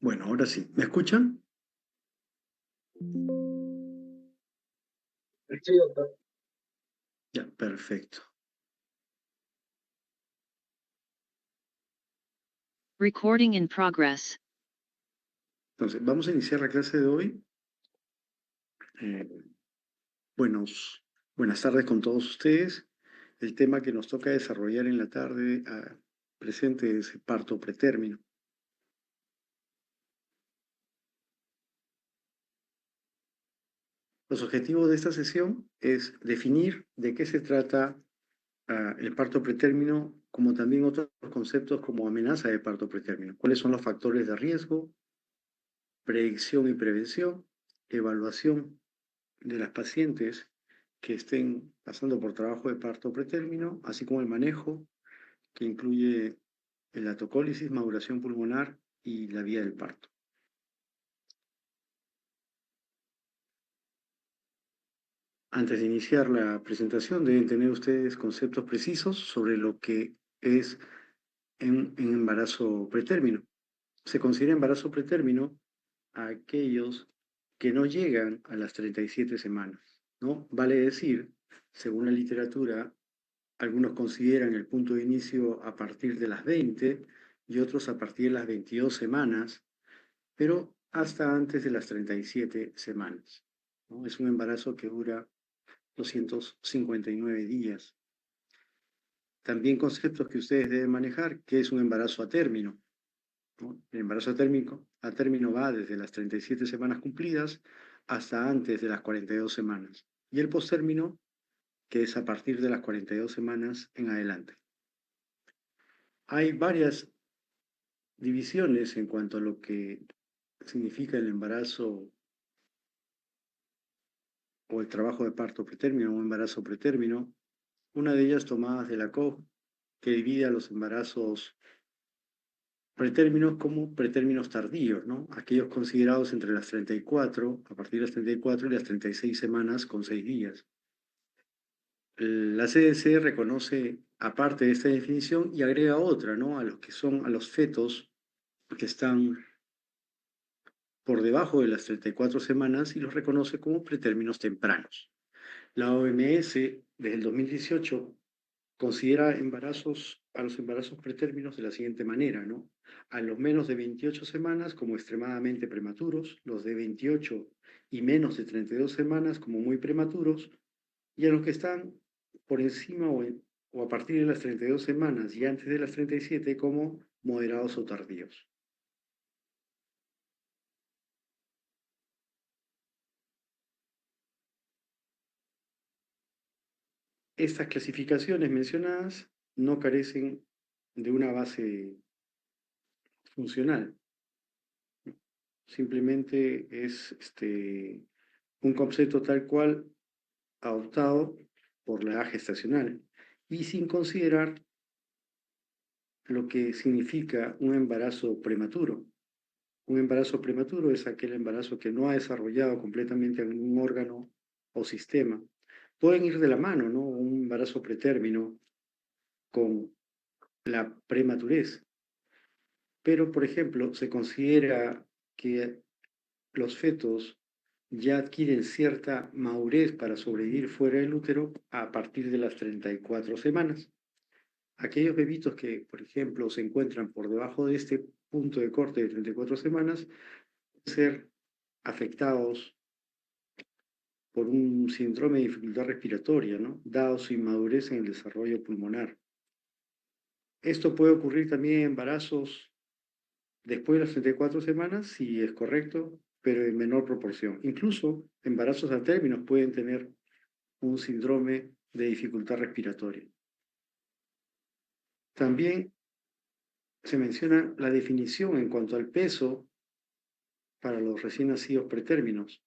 Bueno, ahora sí. ¿Me escuchan? Sí, doctor. Ya, perfecto. Recording in progress. Entonces, vamos a iniciar la clase de hoy. Eh, buenas tardes con todos ustedes. El tema que nos toca desarrollar en la tarde presente es el parto pretérmino. Los objetivos de esta sesión es definir de qué se trata el parto pretérmino, como también otros conceptos como amenaza de parto pretérmino. ¿Cuáles son los factores de riesgo, predicción y prevención, evaluación de las pacientes que estén pasando por trabajo de parto pretérmino, así como el manejo, que incluye la tocólisis, maduración pulmonar y la vía del parto? Antes de iniciar la presentación, deben tener ustedes conceptos precisos sobre lo que es en embarazo pretérmino. Se considera embarazo pretérmino a aquellos que no llegan a las 37 semanas, ¿no? Vale decir, según la literatura, algunos consideran el punto de inicio a partir de las 20 y otros a partir de las 22 semanas, pero hasta antes de las 37 semanas, ¿no? Es un embarazo que dura 259 días. También conceptos que ustedes deben manejar, que es un embarazo a término, ¿no? El embarazo a término va desde las 37 semanas cumplidas hasta antes de las 42 semanas. Y el postérmino, que es a partir de las 42 semanas en adelante. Hay varias divisiones en cuanto a lo que significa el embarazo o el trabajo de parto pretérmino o embarazo pretérmino. Una de ellas tomadas de la COG, que divide a los embarazos pretérminos como pretérminos tardíos, ¿no? Aquellos considerados entre las 34, a partir de las 34 y las 36 semanas con 6 días. La CDC reconoce, aparte de esta definición, y agrega otra, ¿no? A los que son a los fetos que están por debajo de las 34 semanas y los reconoce como pretérminos tempranos. La OMS, desde el 2018, considera a los embarazos pretérminos de la siguiente manera, ¿no? A los menos de 28 semanas como extremadamente prematuros, los de 28 y menos de 32 semanas como muy prematuros, y a los que están por encima o a partir de las 32 semanas y antes de las 37 como moderados o tardíos. Estas clasificaciones mencionadas no carecen de una base funcional. Simplemente es un concepto tal cual adoptado por la edad gestacional y sin considerar lo que significa un embarazo prematuro. Un embarazo prematuro es aquel embarazo que no ha desarrollado completamente algún órgano o sistema. Pueden ir de la mano, ¿no? Un embarazo pretérmino con la prematurez. Pero, por ejemplo, se considera que los fetos ya adquieren cierta madurez para sobrevivir fuera del útero a partir de las 34 semanas. Aquellos bebitos que, por ejemplo, se encuentran por debajo de este punto de corte de 34 semanas, pueden ser afectados por un síndrome de dificultad respiratoria, ¿no? Dado su inmadurez en el desarrollo pulmonar. Esto puede ocurrir también en embarazos después de las 34 semanas, si es correcto, pero en menor proporción. Incluso embarazos a términos pueden tener un síndrome de dificultad respiratoria. También se menciona la definición en cuanto al peso para los recién nacidos pretérminos.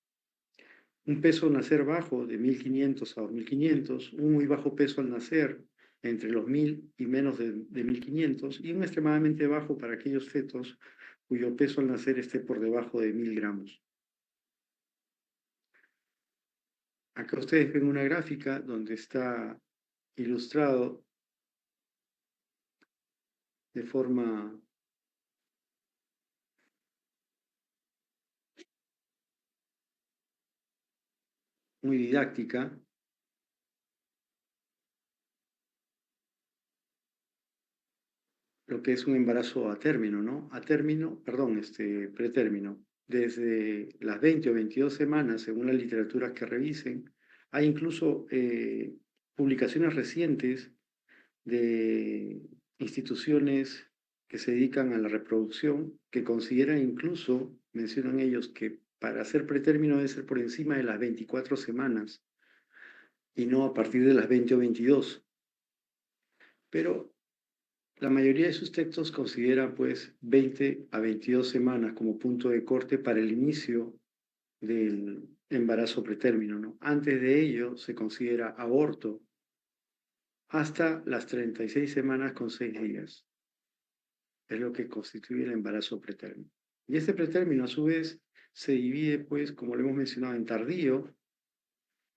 Un peso al nacer bajo de 1500 a 2500, un muy bajo peso al nacer entre los 1000 y menos de 1500, y un extremadamente bajo para aquellos fetos cuyo peso al nacer esté por debajo de 1000 gramos. Acá ustedes ven una gráfica donde está ilustrado de forma muy didáctica lo que es un embarazo a término, ¿no? A término, perdón, pretérmino. Desde las 20 o 22 semanas, según las literaturas que revisen, hay incluso publicaciones recientes de instituciones que se dedican a la reproducción, que consideran incluso, mencionan ellos, que para hacer pretérmino debe ser por encima de las 24 semanas y no a partir de las 20 o 22. Pero la mayoría de sus textos considera pues 20 a 22 semanas como punto de corte para el inicio del embarazo pretérmino, ¿no? Antes de ello se considera aborto hasta las 36 semanas con 6 días. Es lo que constituye el embarazo pretérmino. Y este pretérmino a su vez se divide pues, como lo hemos mencionado, en tardío,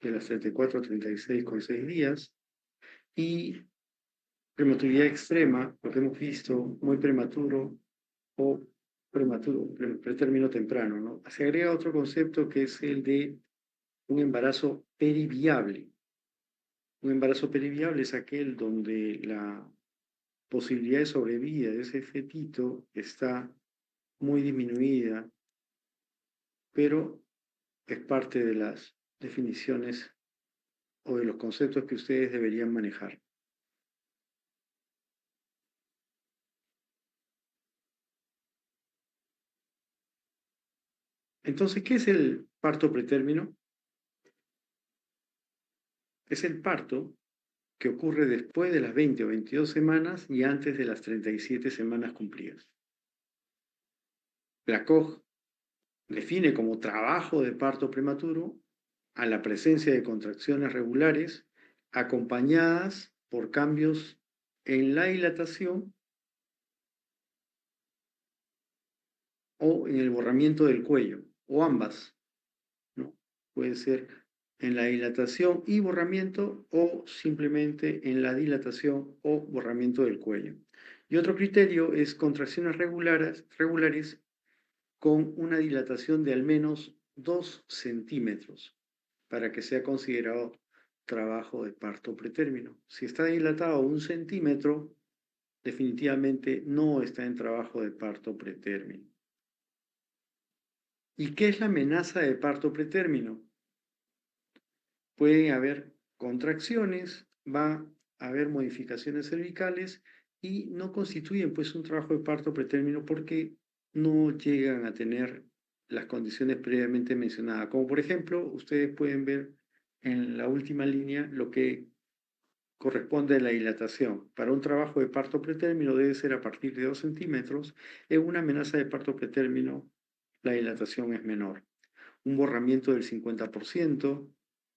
de las 34 a 36 con 6 días, y prematuridad extrema, lo que hemos visto, muy prematuro o prematuro, pretérmino temprano, ¿no? Se agrega otro concepto que es el de un embarazo periviable. Un embarazo periviable es aquel donde la posibilidad de sobrevida de ese fetito está muy disminuida, pero es parte de las definiciones o de los conceptos que ustedes deberían manejar. Entonces, ¿qué es el parto pretérmino? Es el parto que ocurre después de las 20 o 22 semanas y antes de las 37 semanas cumplidas. La COG define como trabajo de parto prematuro a la presencia de contracciones regulares acompañadas por cambios en la dilatación o en el borramiento del cuello, o ambas, ¿no? Puede ser en la dilatación y borramiento o simplemente en la dilatación o borramiento del cuello. Y otro criterio es contracciones regulares con una dilatación de al menos 2 centímetros para que sea considerado trabajo de parto pretérmino. Si está dilatado 1 centímetro, definitivamente no está en trabajo de parto pretérmino. ¿Y qué es la amenaza de parto pretérmino? Pueden haber contracciones, va a haber modificaciones cervicales y no constituyen pues un trabajo de parto pretérmino porque no llegan a tener las condiciones previamente mencionadas. Como por ejemplo, ustedes pueden ver en la última línea lo que corresponde a la dilatación. Para un trabajo de parto pretérmino debe ser a partir de 2 centímetros. En una amenaza de parto pretérmino, la dilatación es menor. Un borramiento del 50%,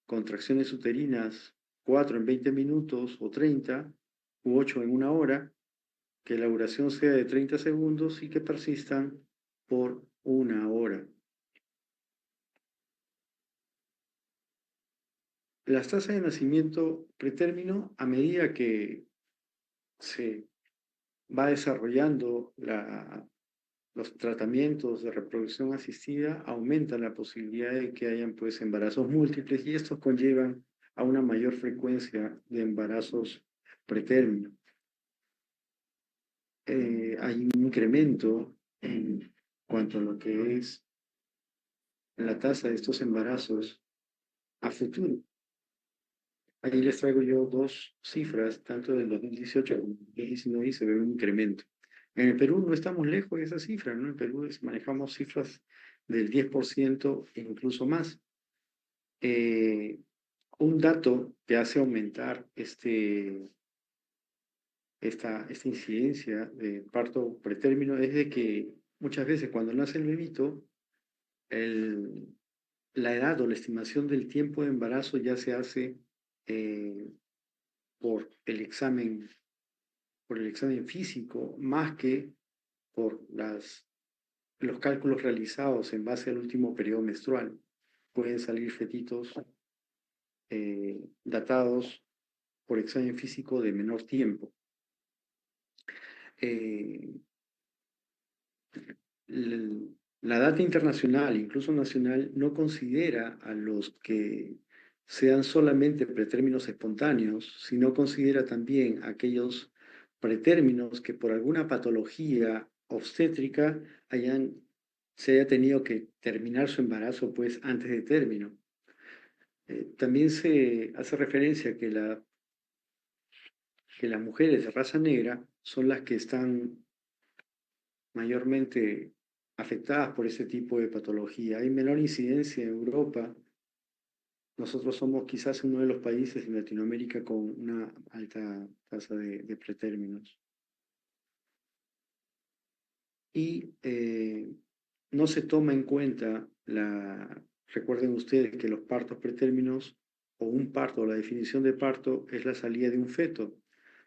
contracciones uterinas 4 en 20 minutos o 30, u 8 en una hora, que la duración sea de 30 segundos y que persistan por una hora. Las tasas de nacimiento pretérmino, a medida que se va desarrollando los tratamientos de reproducción asistida, aumentan la posibilidad de que hayan pues embarazos múltiples y estos conllevan a una mayor frecuencia de embarazos pretérmino. Hay un incremento en cuanto a lo que es la tasa de estos embarazos a futuro. Ahí les traigo yo dos cifras, tanto del 2018 como del 2019, y se ve un incremento. En el Perú no estamos lejos de esa cifra, ¿no? En Perú manejamos cifras del 10% e incluso más. Un dato que hace aumentar esta incidencia de parto pretérmino es de que muchas veces cuando nace el bebito, el, la edad o la estimación del tiempo de embarazo ya se hace eh, por el examen, por el examen físico, más que por los cálculos realizados en base al último periodo menstrual. Pueden salir fetitos datados por examen físico de menor tiempo. Eh, la data internacional, incluso nacional, no considera a los que sean solamente pretérminos espontáneos, sino considera también aquellos pretérminos que por alguna patología obstétrica se haya tenido que terminar su embarazo pues antes de término. También se hace referencia que las mujeres de raza negra son las que están mayormente afectadas por ese tipo de patología. Hay menor incidencia en Europa. Nosotros somos quizás uno de los países en Latinoamérica con una alta tasa de pretérminos. Y no se toma en cuenta recuerden ustedes que los partos pretérminos o un parto, o la definición de parto es la salida de un feto.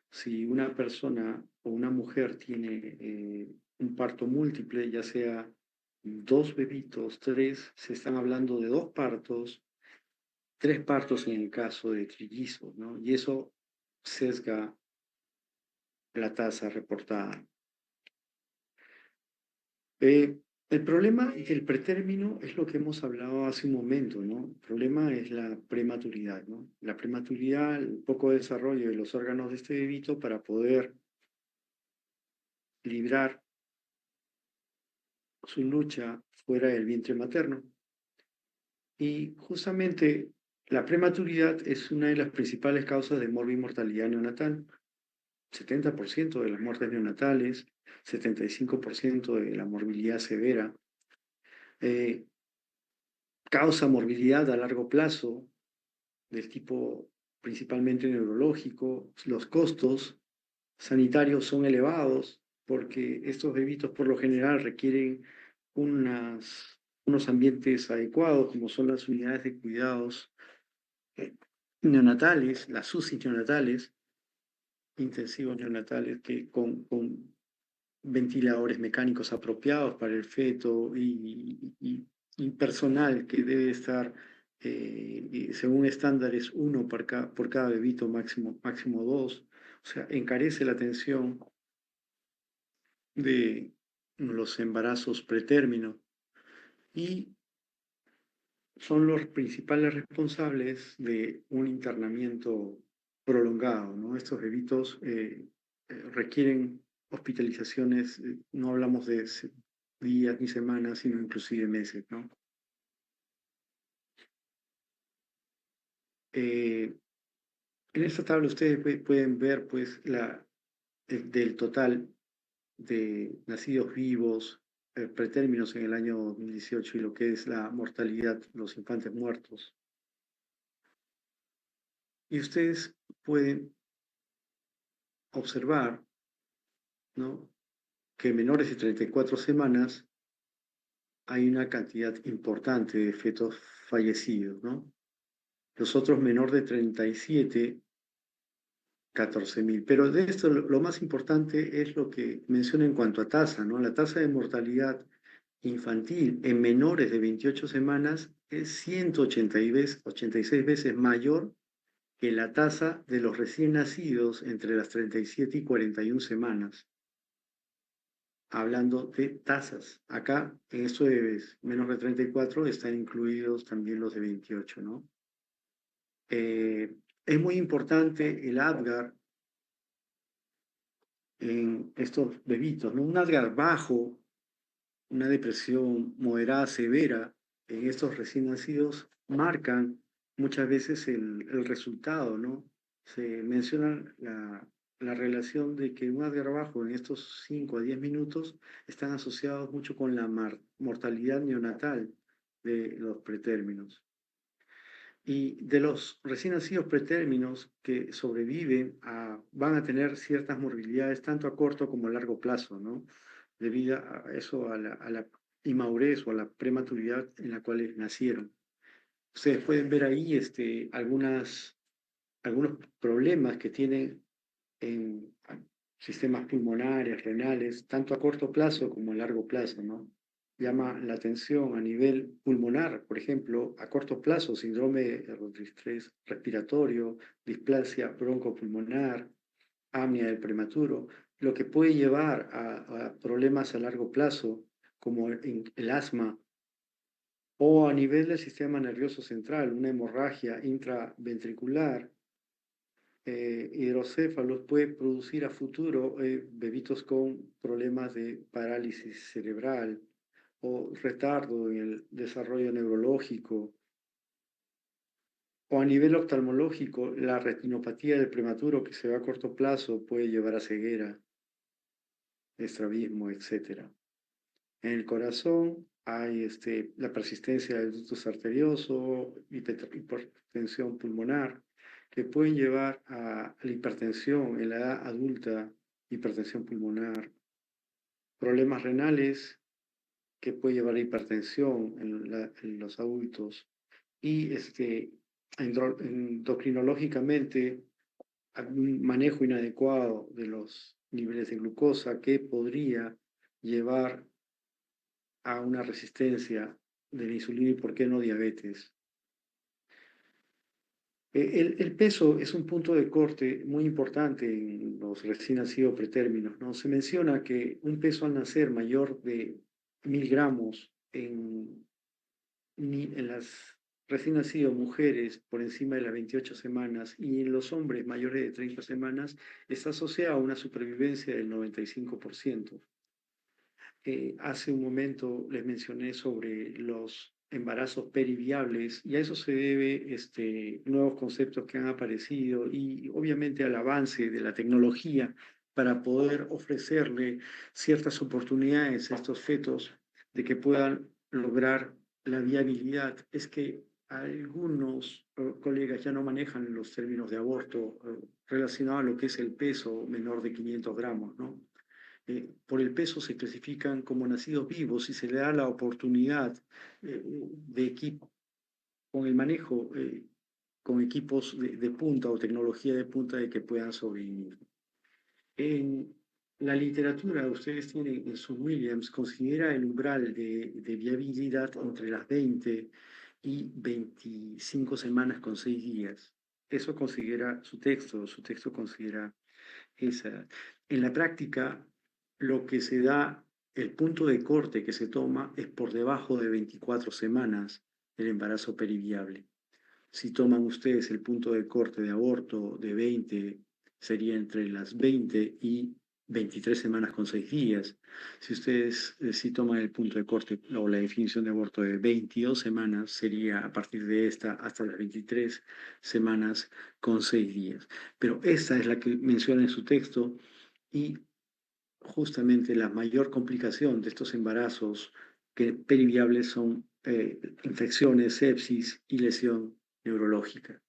Si una persona o una mujer tiene un parto múltiple, ya sea dos bebitos, tres, se están hablando de dos partos, tres partos en el caso de trillizos, ¿no? Y eso sesga la tasa reportada. El problema del pretérmino es lo que hemos hablado hace un momento, ¿no? El problema es la prematuridad, ¿no? La prematuridad, el poco desarrollo de los órganos de este bebito para poder librar su lucha fuera del vientre materno. Y justamente la prematuridad es una de las principales causas de morbimortalidad neonatal. 70% de las muertes neonatales, 75% de la morbilidad severa. Eh, Causa morbilidad a largo plazo del tipo principalmente neurológico. Los costos sanitarios son elevados porque estos bebitos por lo general requieren unos ambientes adecuados, como son las unidades de cuidados neonatales, las UCI neonatales, intensivos neonatales, que con ventiladores mecánicos apropiados para el feto y personal que debe estar, según estándares, uno por cada bebito, máximo dos. O sea, encarece la atención de los embarazos pretérmino y son los principales responsables de un internamiento prolongado, ¿no? Estos bebitos requieren hospitalizaciones, no hablamos de días ni semanas, sino inclusive meses, ¿no? Eh, en esta tabla ustedes pueden ver, pues, del total de nacidos vivos, pretérminos en el año 2018 y lo que es la mortalidad de los infantes muertos. Y ustedes pueden observar, ¿no?, que menores de 34 semanas hay una cantidad importante de fetos fallecidos, ¿no? Los otros menor de 37, 14.000. Pero de esto lo más importante es lo que menciona en cuanto a tasa, ¿no? La tasa de mortalidad infantil en menores de 28 semanas es 186 veces mayor que la tasa de los recién nacidos entre las 37 y 41 semanas. Hablando de tasas. Acá, en esto de menos de 34, están incluidos también los de 28, ¿no? Es muy importante el Apgar en estos bebitos, ¿no? Un Apgar bajo, una depresión moderada severa en estos recién nacidos marcan muchas veces el resultado, ¿no? Se menciona la relación de que un garbajo en estos 5 a 10 minutos están asociados mucho con la mortalidad neonatal de los pretérminos. Y de los recién nacidos pretérminos que sobreviven van a tener ciertas morbilidades tanto a corto como a largo plazo, ¿no? Debido a eso, a la inmadurez o a la prematuridad en la cual nacieron. Ustedes pueden ver ahí algunos problemas que tienen en sistemas pulmonares, renales, tanto a corto plazo como a largo plazo, ¿no? Llama la atención a nivel pulmonar, por ejemplo, a corto plazo, síndrome de distrés respiratorio, displasia broncopulmonar, apnea del prematuro, lo que puede llevar a problemas a largo plazo, como el asma, o a nivel del sistema nervioso central, una hemorragia intraventricular, hidrocéfalos puede producir a futuro bebitos con problemas de parálisis cerebral o retardo en el desarrollo neurológico. O a nivel oftalmológico, la retinopatía del prematuro que se va a corto plazo puede llevar a ceguera, estrabismo, etc. En el corazón hay la persistencia del ductus arterioso, hipertensión pulmonar, que pueden llevar a la hipertensión en la edad adulta, hipertensión pulmonar, problemas renales, que puede llevar a hipertensión en los adultos, y endocrinológicamente, un manejo inadecuado de los niveles de glucosa que podría llevar a una resistencia de la insulina y, por qué no, diabetes. El peso es un punto de corte muy importante en los recién nacidos pretérminos, ¿no? Se menciona que un peso al nacer mayor de 1.000 gramos en las recién nacidas mujeres por encima de las 28 semanas y en los hombres mayores de 30 semanas está asociado a una supervivencia del 95%. Hace un momento les mencioné sobre los embarazos periviables y a eso se debe nuevos conceptos que han aparecido y obviamente al avance de la tecnología para poder ofrecerle ciertas oportunidades a estos fetos de que puedan lograr la viabilidad. Es que algunos colegas ya no manejan los términos de aborto relacionados a lo que es el peso menor de 500 gramos, ¿no? Por el peso se clasifican como nacidos vivos y se le da la oportunidad de equipo con el manejo, con equipos de punta o tecnología de punta de que puedan sobrevivir. En la literatura, ustedes tienen en su Williams, considera el umbral de viabilidad entre las 20 y 25 semanas con 6 días. Eso considera su texto considera esa. En la práctica, lo que se da, el punto de corte que se toma es por debajo de 24 semanas del embarazo periviable. Si toman ustedes el punto de corte de aborto de 20, sería entre las 20 y 23 semanas con 6 días. Si ustedes si toman el punto de corte o la definición de aborto de 22 semanas, sería a partir de esta hasta las 23 semanas con 6 días. Pero esta es la que menciona en su texto y justamente la mayor complicación de estos embarazos que periviables son infecciones, sepsis y lesión neurológica.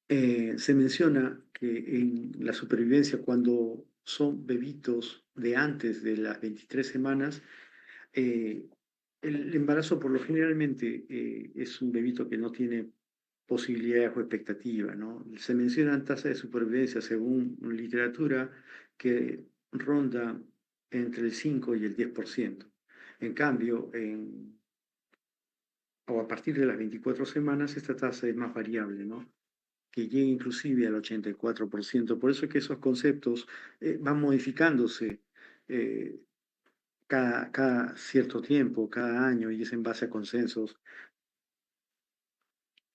Se menciona que en la supervivencia, cuando son bebitos de antes de las 23 semanas, eh, el embarazo por lo generalmente es un bebito que no tiene posibilidades o expectativa, ¿no? Se mencionan tasas de supervivencia según literatura que ronda entre el 5 y el 10%. En cambio, o a partir de las 24 semanas, esta tasa es más variable, ¿no? Que llega inclusive al 84%. Por eso es que esos conceptos van modificándose eh, cada cierto tiempo, cada año, y es en base a consensos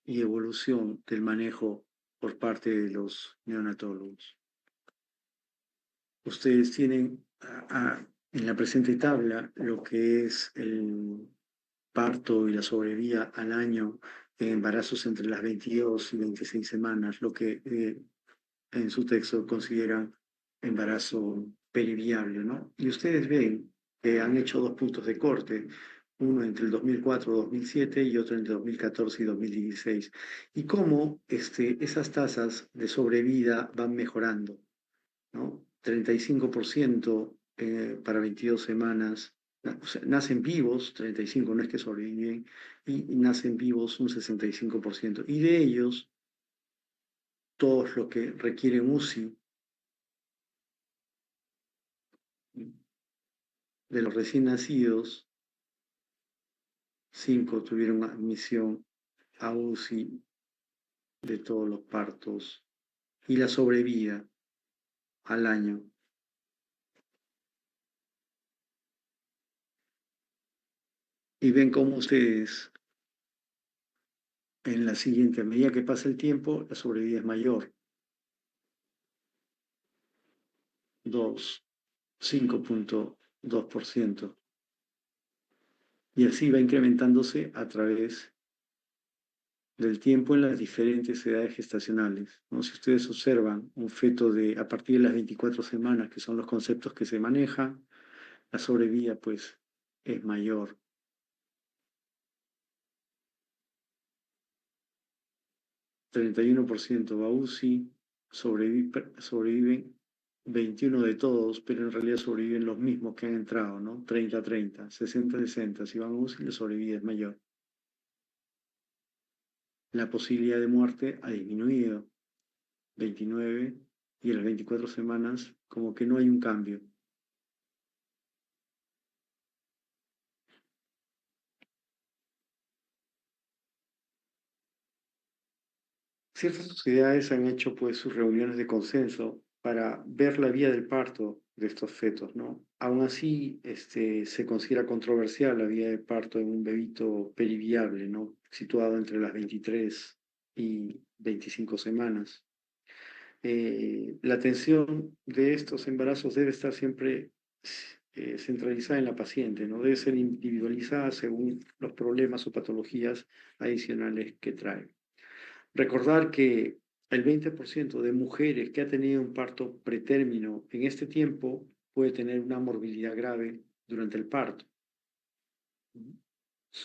y evolución del manejo por parte de los neonatólogos. Ustedes tienen en la presente tabla lo que es el parto y la sobrevida al año en embarazos entre las 22 y 26 semanas, lo que en su texto consideran embarazo periviable, ¿no? Y ustedes ven que han hecho dos puntos de corte, uno entre el 2004-2007 y otro entre 2014 y 2016, y cómo esas tasas de sobrevida van mejorando, ¿no? 35% para 22 semanas, o sea, nacen vivos, 35 no es que sobreviven, y nacen vivos un 65%, y de ellos, todos los que requieren UCI, de los recién nacidos, 5 tuvieron admisión a UCI de todos los partos y la sobrevida al año. Y ven cómo ustedes, en la siguiente, a medida que pasa el tiempo, la sobrevida es mayor. 5.2%. Y así va incrementándose a través del tiempo en las diferentes edades gestacionales, ¿no? Si ustedes observan un feto a partir de las 24 semanas, que son los conceptos que se manejan, la sobrevida pues es mayor. 31% va a UCI, sobreviven 21 de todos, pero en realidad sobreviven los mismos que han entrado, ¿no? 30-30, 60-60, si van a UCI la sobrevida es mayor. La posibilidad de muerte ha disminuido, 29, y en las 24 semanas como que no hay un cambio. Ciertas sociedades han hecho pues sus reuniones de consenso para ver la vía del parto de estos fetos, ¿no? Aún así, se considera controversial la vía de parto en un bebito periviable, ¿no? Situado entre las 23 y 25 semanas. La atención de estos embarazos debe estar siempre centralizada en la paciente, ¿no? Debe ser individualizada según los problemas o patologías adicionales que trae. Recordar que el 20% de mujeres que ha tenido un parto pretérmino en este tiempo puede tener una morbilidad grave durante el parto.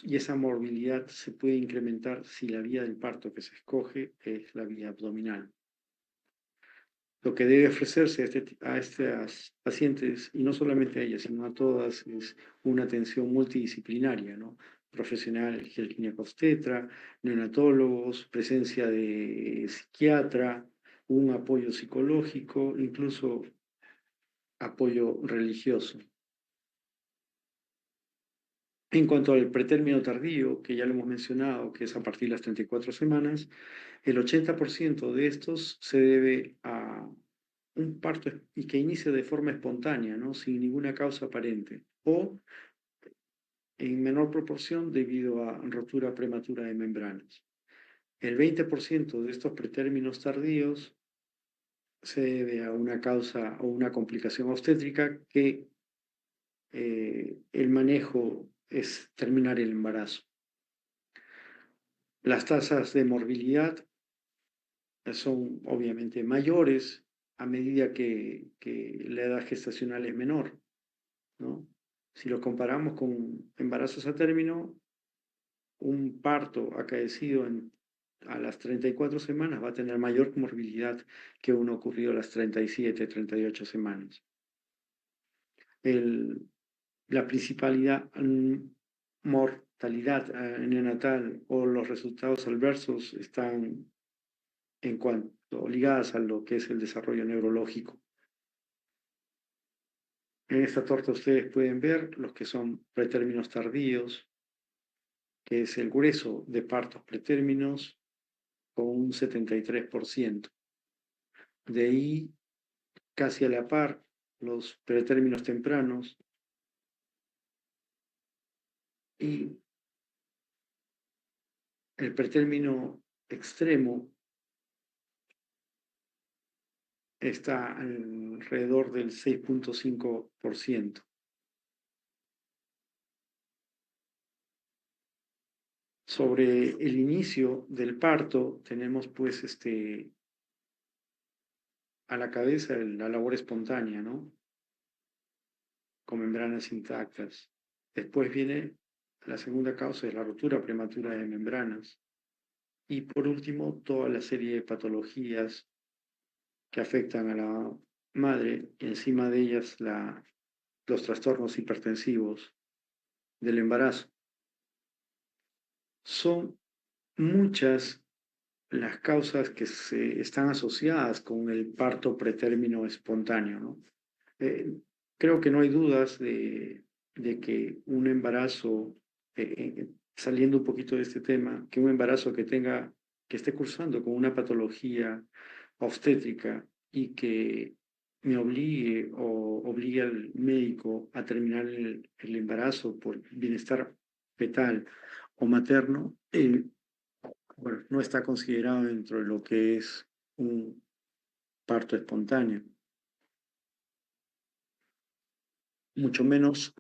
Y esa morbilidad se puede incrementar si la vía del parto que se escoge es la vía abdominal. Lo que debe ofrecerse a estas pacientes, y no solamente a ellas, sino a todas, es una atención multidisciplinaria, ¿no? Profesional, ginecobstetra, neonatólogos, presencia de psiquiatra, un apoyo psicológico, incluso apoyo religioso. En cuanto al pretérmino tardío, que ya lo hemos mencionado, que es a partir de las 34 semanas, el 80% de estos se debe a un parto y que inicia de forma espontánea, ¿no? Sin ninguna causa aparente, o en menor proporción debido a rotura prematura de membranas. El 20% de estos pretérminos tardíos se debe a una causa o una complicación obstétrica que el manejo es terminar el embarazo. Las tasas de morbilidad son obviamente mayores a medida que la edad gestacional es menor, ¿no? Si lo comparamos con embarazos a término, un parto acaecido a las 34 semanas va a tener mayor morbilidad que uno ocurrido a las 37, 38 semanas. La principalidad, mortalidad neonatal o los resultados adversos están en cuanto ligadas a lo que es el desarrollo neurológico. En esta torta ustedes pueden ver los que son pretérminos tardíos, que es el grueso de partos pretérminos con un 73%. De ahí, casi a la par, los pretérminos tempranos y el pretérmino extremo está alrededor del 6.5%. Sobre el inicio del parto, tenemos pues a la cabeza la labor espontánea, ¿no? Con membranas intactas. Después viene la segunda causa, es la rotura prematura de membranas. Y por último, toda la serie de patologías que afectan a la madre, y encima de ellas los trastornos hipertensivos del embarazo. Son muchas las causas que están asociadas con el parto pretérmino espontáneo, ¿no? Eh, Creo que no hay dudas de que un embarazo, saliendo un poquito de este tema, que un embarazo que esté cursando con una patología obstétrica y que me obligue o obligue al médico a terminar el embarazo por bienestar fetal o materno, bueno, no está considerado dentro de lo que es un parto espontáneo, mucho menos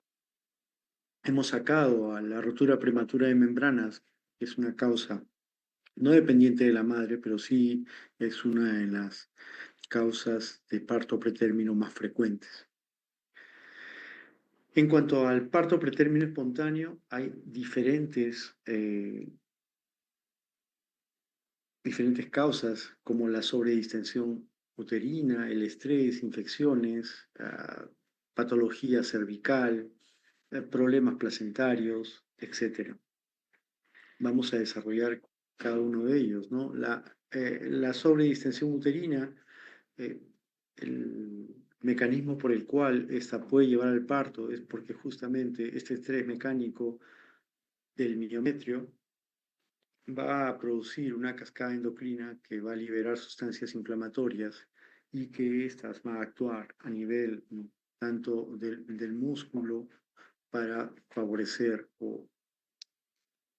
hemos sacado a la rotura prematura de membranas, que es una causa no dependiente de la madre, pero sí es una de las causas de parto pretérmino más frecuentes. En cuanto al parto pretérmino espontáneo, hay diferentes causas, como la sobredistensión uterina, el estrés, infecciones, patología cervical, problemas placentarios, etcétera. Vamos a desarrollar cada uno de ellos, ¿no? La sobredistensión uterina, eh, el mecanismo por el cual esta puede llevar al parto es porque justamente este estrés mecánico del miometrio va a producir una cascada endocrina que va a liberar sustancias inflamatorias y que éstas van a actuar a nivel, ¿no?, tanto del músculo para favorecer o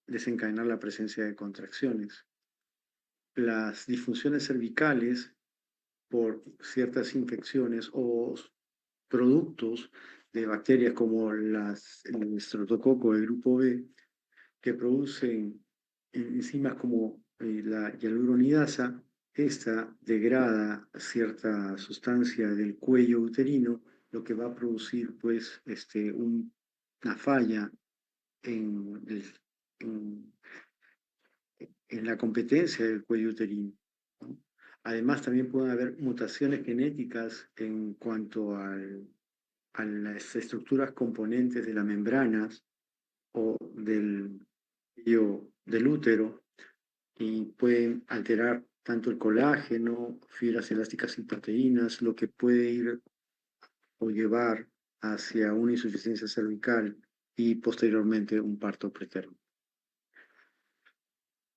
desencadenar la presencia de contracciones. Las disfunciones cervicales por ciertas infecciones o productos de bacterias como el estreptococo del grupo B, que producen enzimas como la hialuronidasa. Esta degrada cierta sustancia del cuello uterino, lo que va a producir pues una falla en, en, en la competencia del cuello uterino, ¿no? Además, también pueden haber mutaciones genéticas en cuanto a las estructuras componentes de las membranas o del útero, y pueden alterar tanto el colágeno, fibras elásticas y proteínas, lo que puede ir o llevar hacia una insuficiencia cervical y posteriormente un parto preterno.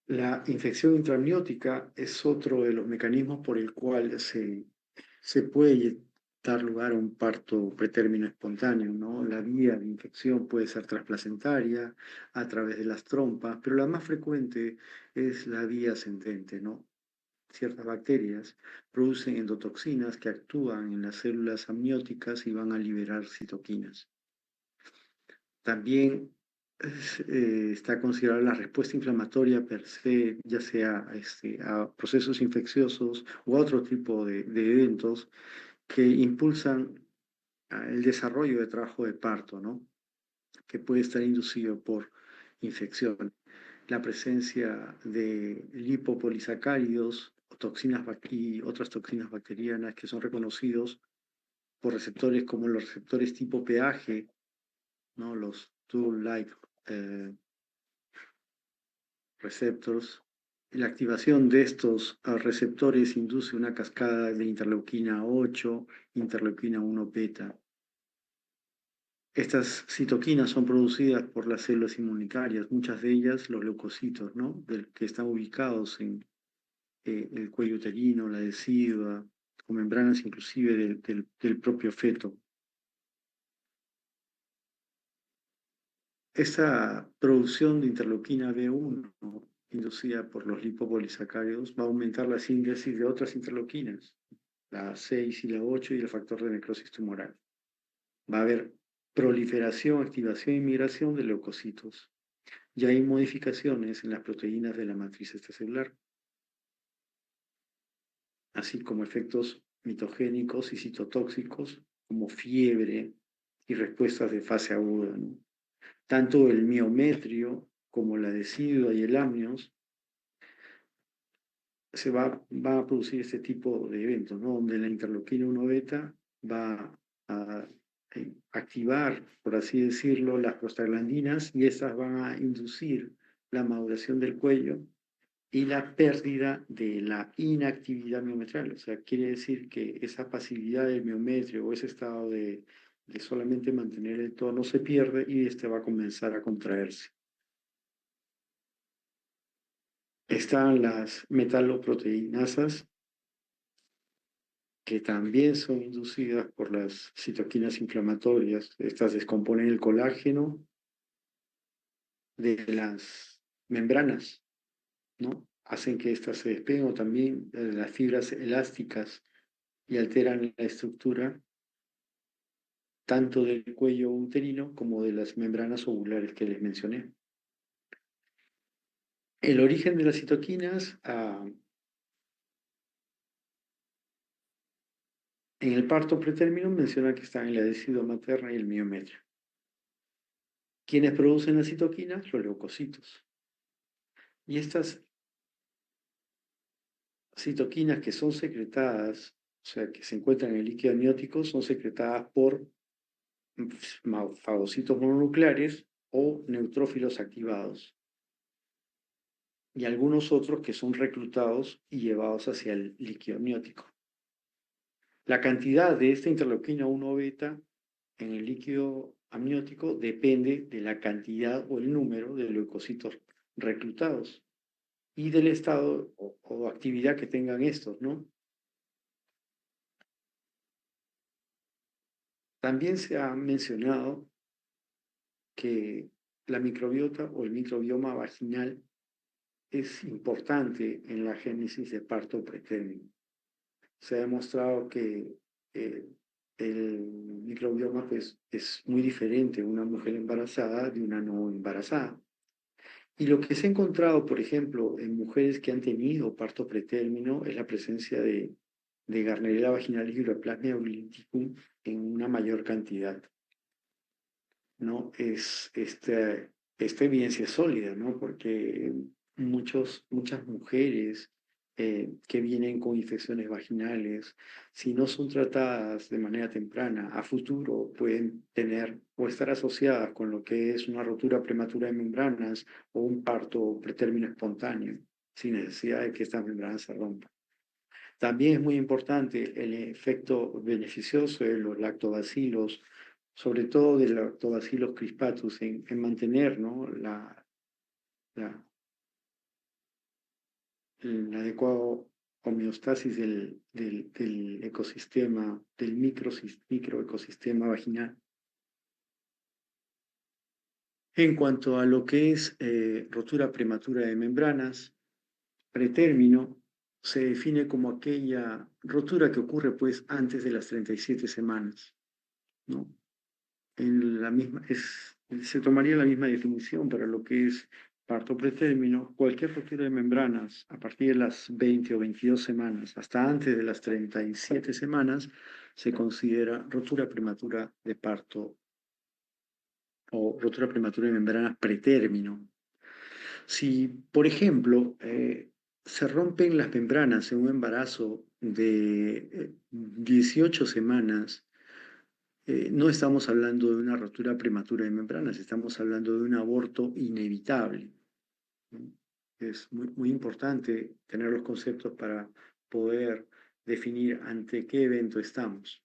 La infección intraamniótica es otro de los mecanismos por el cual se puede dar lugar a un parto pretérmino espontáneo, ¿no? La vía de infección puede ser transplacentaria, a través de las trompas, pero la más frecuente es la vía ascendente, ¿no? Ciertas bacterias producen endotoxinas que actúan en las células amnióticas y van a liberar citoquinas. También está considerada la respuesta inflamatoria per se, ya sea a procesos infecciosos u otro tipo de eventos que impulsan el desarrollo de trabajo de parto, ¿no? Que puede estar inducido por infección. La presencia de lipopolisacáridos y otras toxinas bacterianas que son reconocidos por receptores como los receptores tipo pH, ¿no? Los tool-like receptors. La activación de estos receptores induce una cascada de interleuquina 8, interleuquina 1 beta. Estas citoquinas son producidas por las células inmunitarias, muchas de ellas los leucocitos, ¿no? Que están ubicados en el cuello uterino, la adhesiva, o membranas inclusive del propio feto. Esta producción de interleuquina B1, ¿no?, inducida por los lipopolisacáridos, va a aumentar la síntesis de otras interleuquinas, la 6 y la 8 y el factor de necrosis tumoral. Va a haber proliferación, activación y migración de leucocitos. ya hay modificaciones en las proteínas de la matriz extracelular, así como efectos mitogénicos y citotóxicos, como fiebre y respuestas de fase aguda, ¿no? Tanto el miometrio como la decidua y el amnios va a producir este tipo de eventos, ¿no? Donde la interleuquina 1 beta va a activar, por así decirlo, las prostaglandinas y estas van a inducir la maduración del cuello y la pérdida de la inactividad miometral. O sea, quiere decir que esa pasividad del miometrio o ese estado de solamente mantener el tono se pierde y este va a comenzar a contraerse. Están las metaloproteinasas, que también son inducidas por las citoquinas inflamatorias. Estas descomponen el colágeno de las membranas, ¿no? Hacen que éstas se despeguen o también las fibras elásticas y alteran la estructura tanto del cuello uterino como de las membranas ovulares que les mencioné. El origen de las citoquinas en el parto pretérmino menciona que están en la decidua materna y el miometrio. ¿Quiénes producen las citoquinas? Los leucocitos. Y estas citoquinas que son secretadas, o sea, que se encuentran en el líquido amniótico, son secretadas por fagocitos mononucleares o neutrófilos activados, y algunos otros que son reclutados y llevados hacia el líquido amniótico. La cantidad de esta interleuquina 1 beta en el líquido amniótico depende de la cantidad o el número de leucocitos reclutados y del estado o actividad que tengan estos, ¿no? También se ha mencionado que la microbiota o el microbioma vaginal es importante en la génesis de parto pretérmino. Se ha demostrado que eh, el microbioma pues, es muy diferente en una mujer embarazada de una no embarazada. Y lo que se ha encontrado, por ejemplo, en mujeres que han tenido parto pretérmino es la presencia de Gardnerella vaginalis y Uroplasma oligicum en una mayor cantidad, ¿no? Esta evidencia es sólida, ¿no? Porque muchas mujeres que vienen con infecciones vaginales, si no son tratadas de manera temprana, a futuro pueden tener o estar asociadas con lo que es una rotura prematura de membranas o un parto pretérmino espontáneo, sin necesidad de que estas membranas se rompan. También es muy importante el efecto beneficioso de los lactobacilos, sobre todo del lactobacillus crispatus, en mantener, ¿no? la, la adecuada homeostasis del ecosistema, del microecosistema vaginal. En cuanto a lo que es rotura prematura de membranas, pretérmino se define como aquella rotura que ocurre pues antes de las 37 semanas, ¿no? En la misma, se tomaría la misma definición para lo que es parto pretérmino, cualquier rotura de membranas a partir de las 20 o 22 semanas hasta antes de las 37 semanas se considera rotura prematura de parto o rotura prematura de membranas pretérmino. Si, por ejemplo, se rompen las membranas en un embarazo de 18 semanas, no estamos hablando de una rotura prematura de membranas, estamos hablando de un aborto inevitable, ¿no? Es muy importante tener los conceptos para poder definir ante qué evento estamos.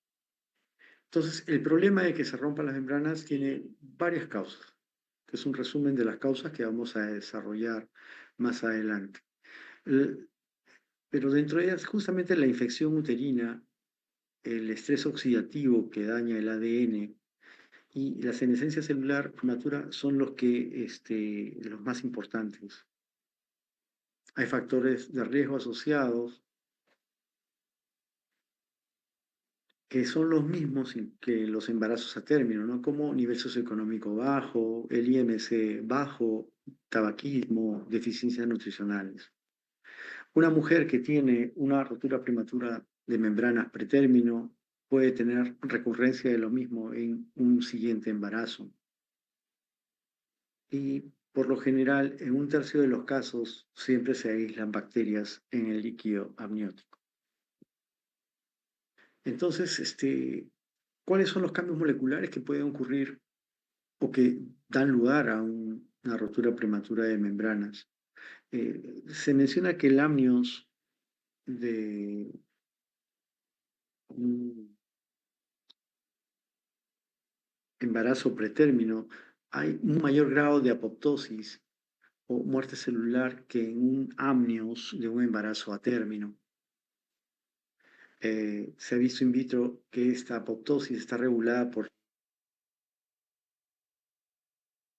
Entonces, el problema de que se rompan las membranas tiene varias causas, que es un resumen de las causas que vamos a desarrollar más adelante. Pero dentro de ellas, justamente la infección uterina, el estrés oxidativo que daña el ADN, y la senescencia celular prematura son los más importantes. Hay factores de riesgo asociados que son los mismos que los embarazos a término, ¿no? Como nivel socioeconómico bajo, el IMC bajo, tabaquismo, deficiencias nutricionales. Una mujer que tiene una rotura prematura de membranas pretérmino puede tener recurrencia de lo mismo en un siguiente embarazo. Y por lo general, en un tercio de los casos, siempre se aíslan bacterias en el líquido amniótico. Entonces, ¿cuáles son los cambios moleculares que pueden ocurrir o que dan lugar a una rotura prematura de membranas? Se menciona que el amnios de un embarazo pretérmino hay un mayor grado de apoptosis o muerte celular que en un amnios de un embarazo a término. Se ha visto in vitro que esta apoptosis está regulada por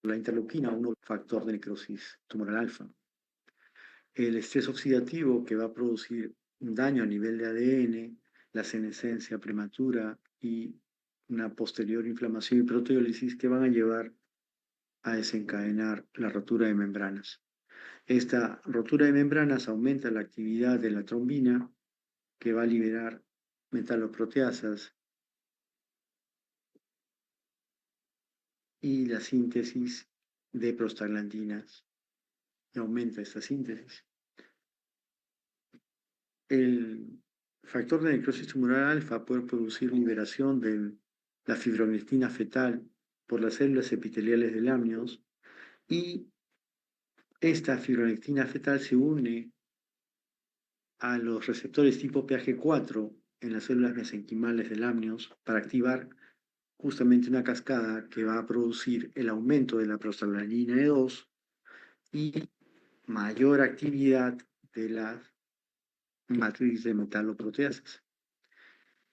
la interleuquina, un factor de necrosis tumoral alfa. El estrés oxidativo que va a producir un daño a nivel de ADN, la senescencia prematura y una posterior inflamación y proteólisis que van a llevar a desencadenar la rotura de membranas. Esta rotura de membranas aumenta la actividad de la trombina que va a liberar metaloproteasas y la síntesis de prostaglandinas. Y aumenta esta síntesis. El factor de necrosis tumoral alfa puede producir liberación de la fibronectina fetal por las células epiteliales del amnios y esta fibronectina fetal se une a los receptores tipo PAG4 en las células mesenquimales del amnios para activar justamente una cascada que va a producir el aumento de la prostaglandina E2 y mayor actividad de la matriz de metaloproteasas.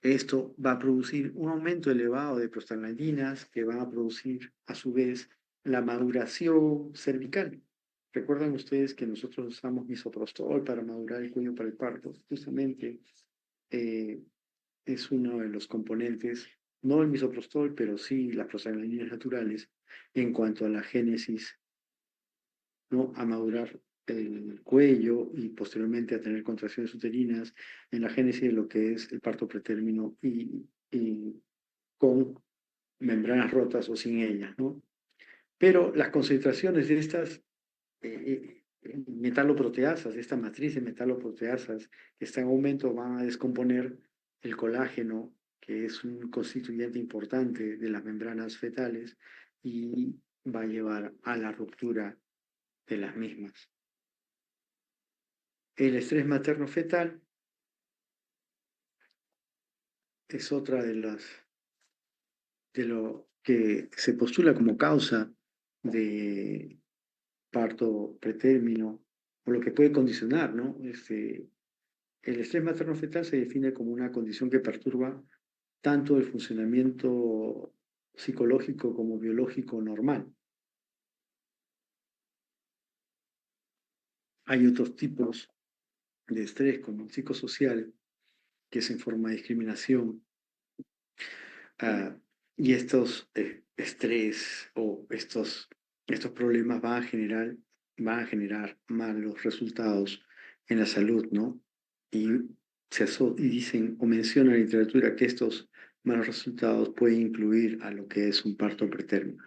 Esto va a producir un aumento elevado de prostaglandinas que va a producir a su vez la maduración cervical. Recuerdan ustedes que nosotros usamos misoprostol para madurar el cuello para el parto. Justamente eh, es uno de los componentes, no el misoprostol, pero sí las prostaglandinas naturales en cuanto a la génesis, ¿no? A madurar el cuello y posteriormente a tener contracciones uterinas en la génesis de lo que es el parto pretérmino y con membranas rotas o sin ellas, ¿no? Pero las concentraciones de estas metaloproteasas, de esta matriz de metaloproteasas que está en aumento, van a descomponer el colágeno, que es un constituyente importante de las membranas fetales, y va a llevar a la ruptura de las mismas. El estrés materno-fetal es otra de lo que se postula como causa de parto pretérmino, o lo que puede condicionar, ¿no? El estrés materno-fetal se define como una condición que perturba tanto el funcionamiento psicológico como biológico normal. Hay otros tipos de estrés, como el psicosocial, que es en forma de discriminación, y estos estrés o estos problemas van a generar malos resultados en la salud, ¿no? Y, y dicen o mencionan en la literatura que estos malos resultados pueden incluir a lo que es un parto pretérmino.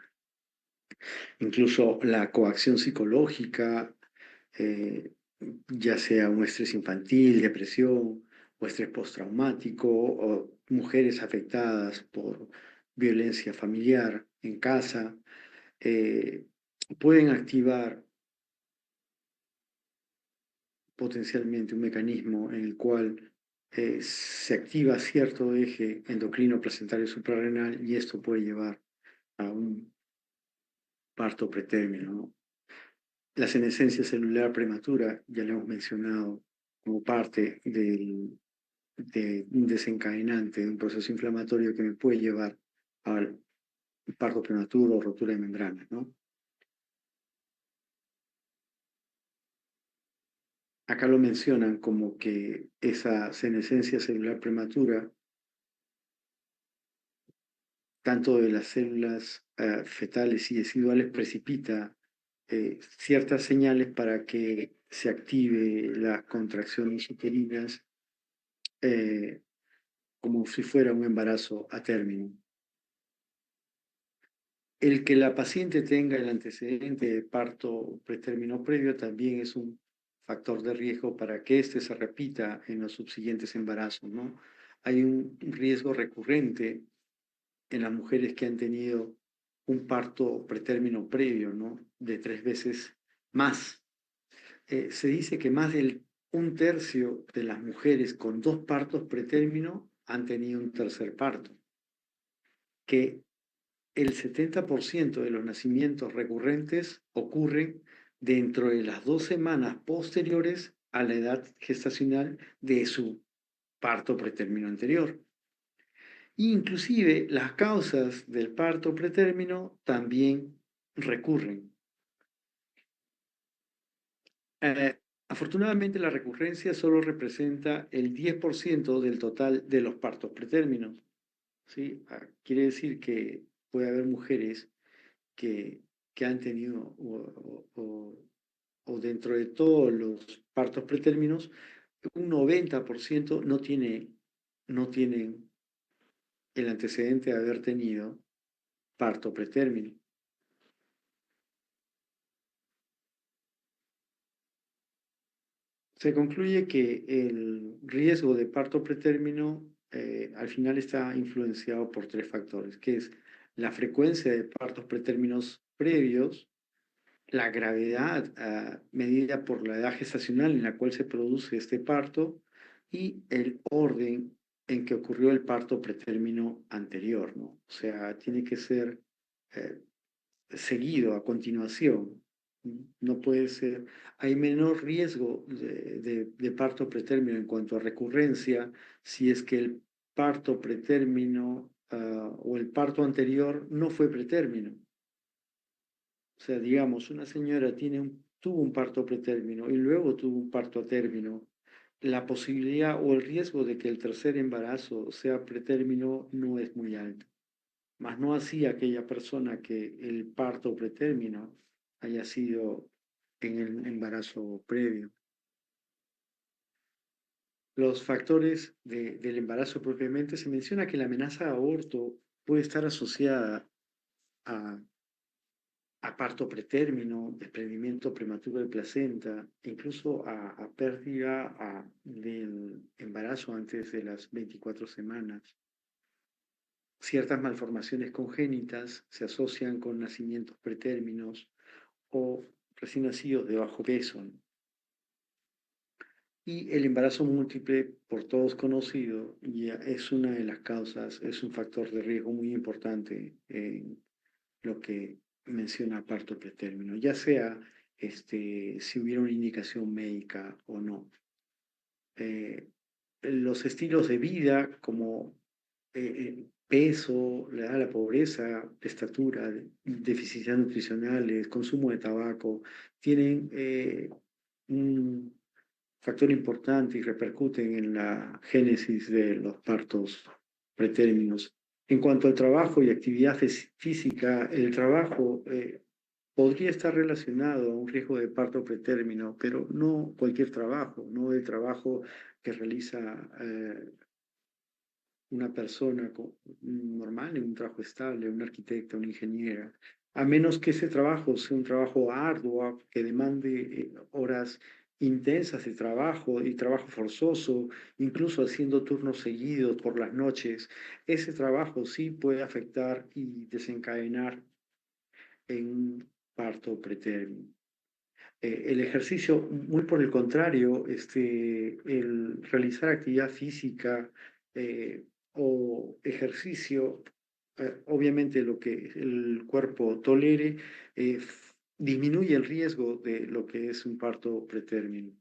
Incluso la coacción psicológica, eh, ya sea un estrés infantil, depresión o estrés postraumático, o mujeres afectadas por violencia familiar en casa, eh, pueden activar potencialmente un mecanismo en el cual se activa cierto eje endocrino placentario suprarrenal y esto puede llevar a un parto pretérmino, ¿no? La senescencia celular prematura, ya lo hemos mencionado, como parte de un desencadenante, de un proceso inflamatorio que me puede llevar al parto prematuro o rotura de membranas, ¿no? Acá lo mencionan como que esa senescencia celular prematura tanto de las células fetales y residuales, precipita ciertas señales para que se active las contracciones uterinas como si fuera un embarazo a término. El que la paciente tenga el antecedente de parto pretérmino previo también es un factor de riesgo para que éste se repita en los subsiguientes embarazos, ¿no? Hay un riesgo recurrente en las mujeres que han tenido un parto pretérmino previo, ¿no? De 3 veces más. Se dice que más del 1/3 de las mujeres con 2 partos pretérmino han tenido un tercer parto, que el 70% de los nacimientos recurrentes ocurren dentro de las 2 semanas posteriores a la edad gestacional de su parto pretérmino anterior. Inclusive las causas del parto pretérmino también recurren. Afortunadamente la recurrencia solo representa el 10% del total de los partos pretérminos, ¿sí? Quiere decir que puede haber mujeres que, que han tenido o dentro de todos los partos pretérminos, un 90% no tienen el antecedente de haber tenido parto pretérmino. Se concluye que el riesgo de parto pretérmino al final está influenciado por 3 factores, que es la frecuencia de partos pretérminos previos, la gravedad medida por la edad gestacional en la cual se produce este parto y el orden en que ocurrió el parto pretérmino anterior, ¿no? O sea, tiene que ser eh, seguido a continuación. No puede ser. Hay menor riesgo de parto pretérmino en cuanto a recurrencia si es que el parto pretérmino o el parto anterior no fue pretérmino. O sea, digamos, una señora tuvo un parto pretérmino y luego tuvo un parto a término. La posibilidad o el riesgo de que el tercer embarazo sea pretérmino no es muy alto, mas no así aquella persona que el parto pretérmino haya sido en el embarazo previo. Los factores del embarazo propiamente, se menciona que la amenaza de aborto puede estar asociada a, a parto pretérmino, desprendimiento prematuro de placenta, incluso a pérdida del embarazo antes de las 24 semanas. Ciertas malformaciones congénitas se asocian con nacimientos pretérminos o recién nacidos de bajo peso. Y el embarazo múltiple, por todos conocido, ya es una de las causas, es un factor de riesgo muy importante en lo que menciona parto pretérmino, ya sea si hubiera una indicación médica o no. Los estilos de vida como peso, la pobreza, estatura, deficiencias nutricionales, consumo de tabaco, tienen un factor importante y repercuten en la génesis de los partos pretérminos. En cuanto al trabajo y actividad física, el trabajo podría estar relacionado a un riesgo de parto pretérmino, pero no cualquier trabajo, no el trabajo que realiza una persona normal, en un trabajo estable, un arquitecto, una ingeniera, a menos que ese trabajo sea un trabajo arduo, que demande horas intensas de trabajo y trabajo forzoso, incluso haciendo turnos seguidos por las noches, ese trabajo sí puede afectar y desencadenar en un parto pretérmino. El ejercicio, muy por el contrario, el realizar actividad física o ejercicio, obviamente lo que el cuerpo tolere, disminuye el riesgo de lo que es un parto pretérmino.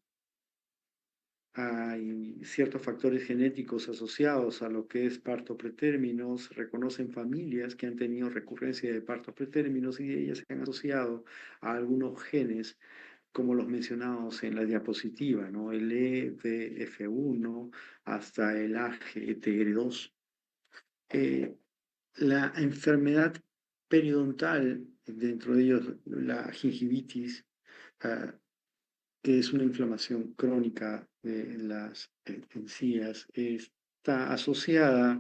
Hay ciertos factores genéticos asociados a lo que es parto pretérmino. Se reconocen familias que han tenido recurrencia de partos pretérminos y ellas se han asociado a algunos genes como los mencionados en la diapositiva, ¿no? El EDF1 hasta el AGTR2. La enfermedad periodontal, dentro de ellos la gingivitis, ah, que es una inflamación crónica de las encías, está asociada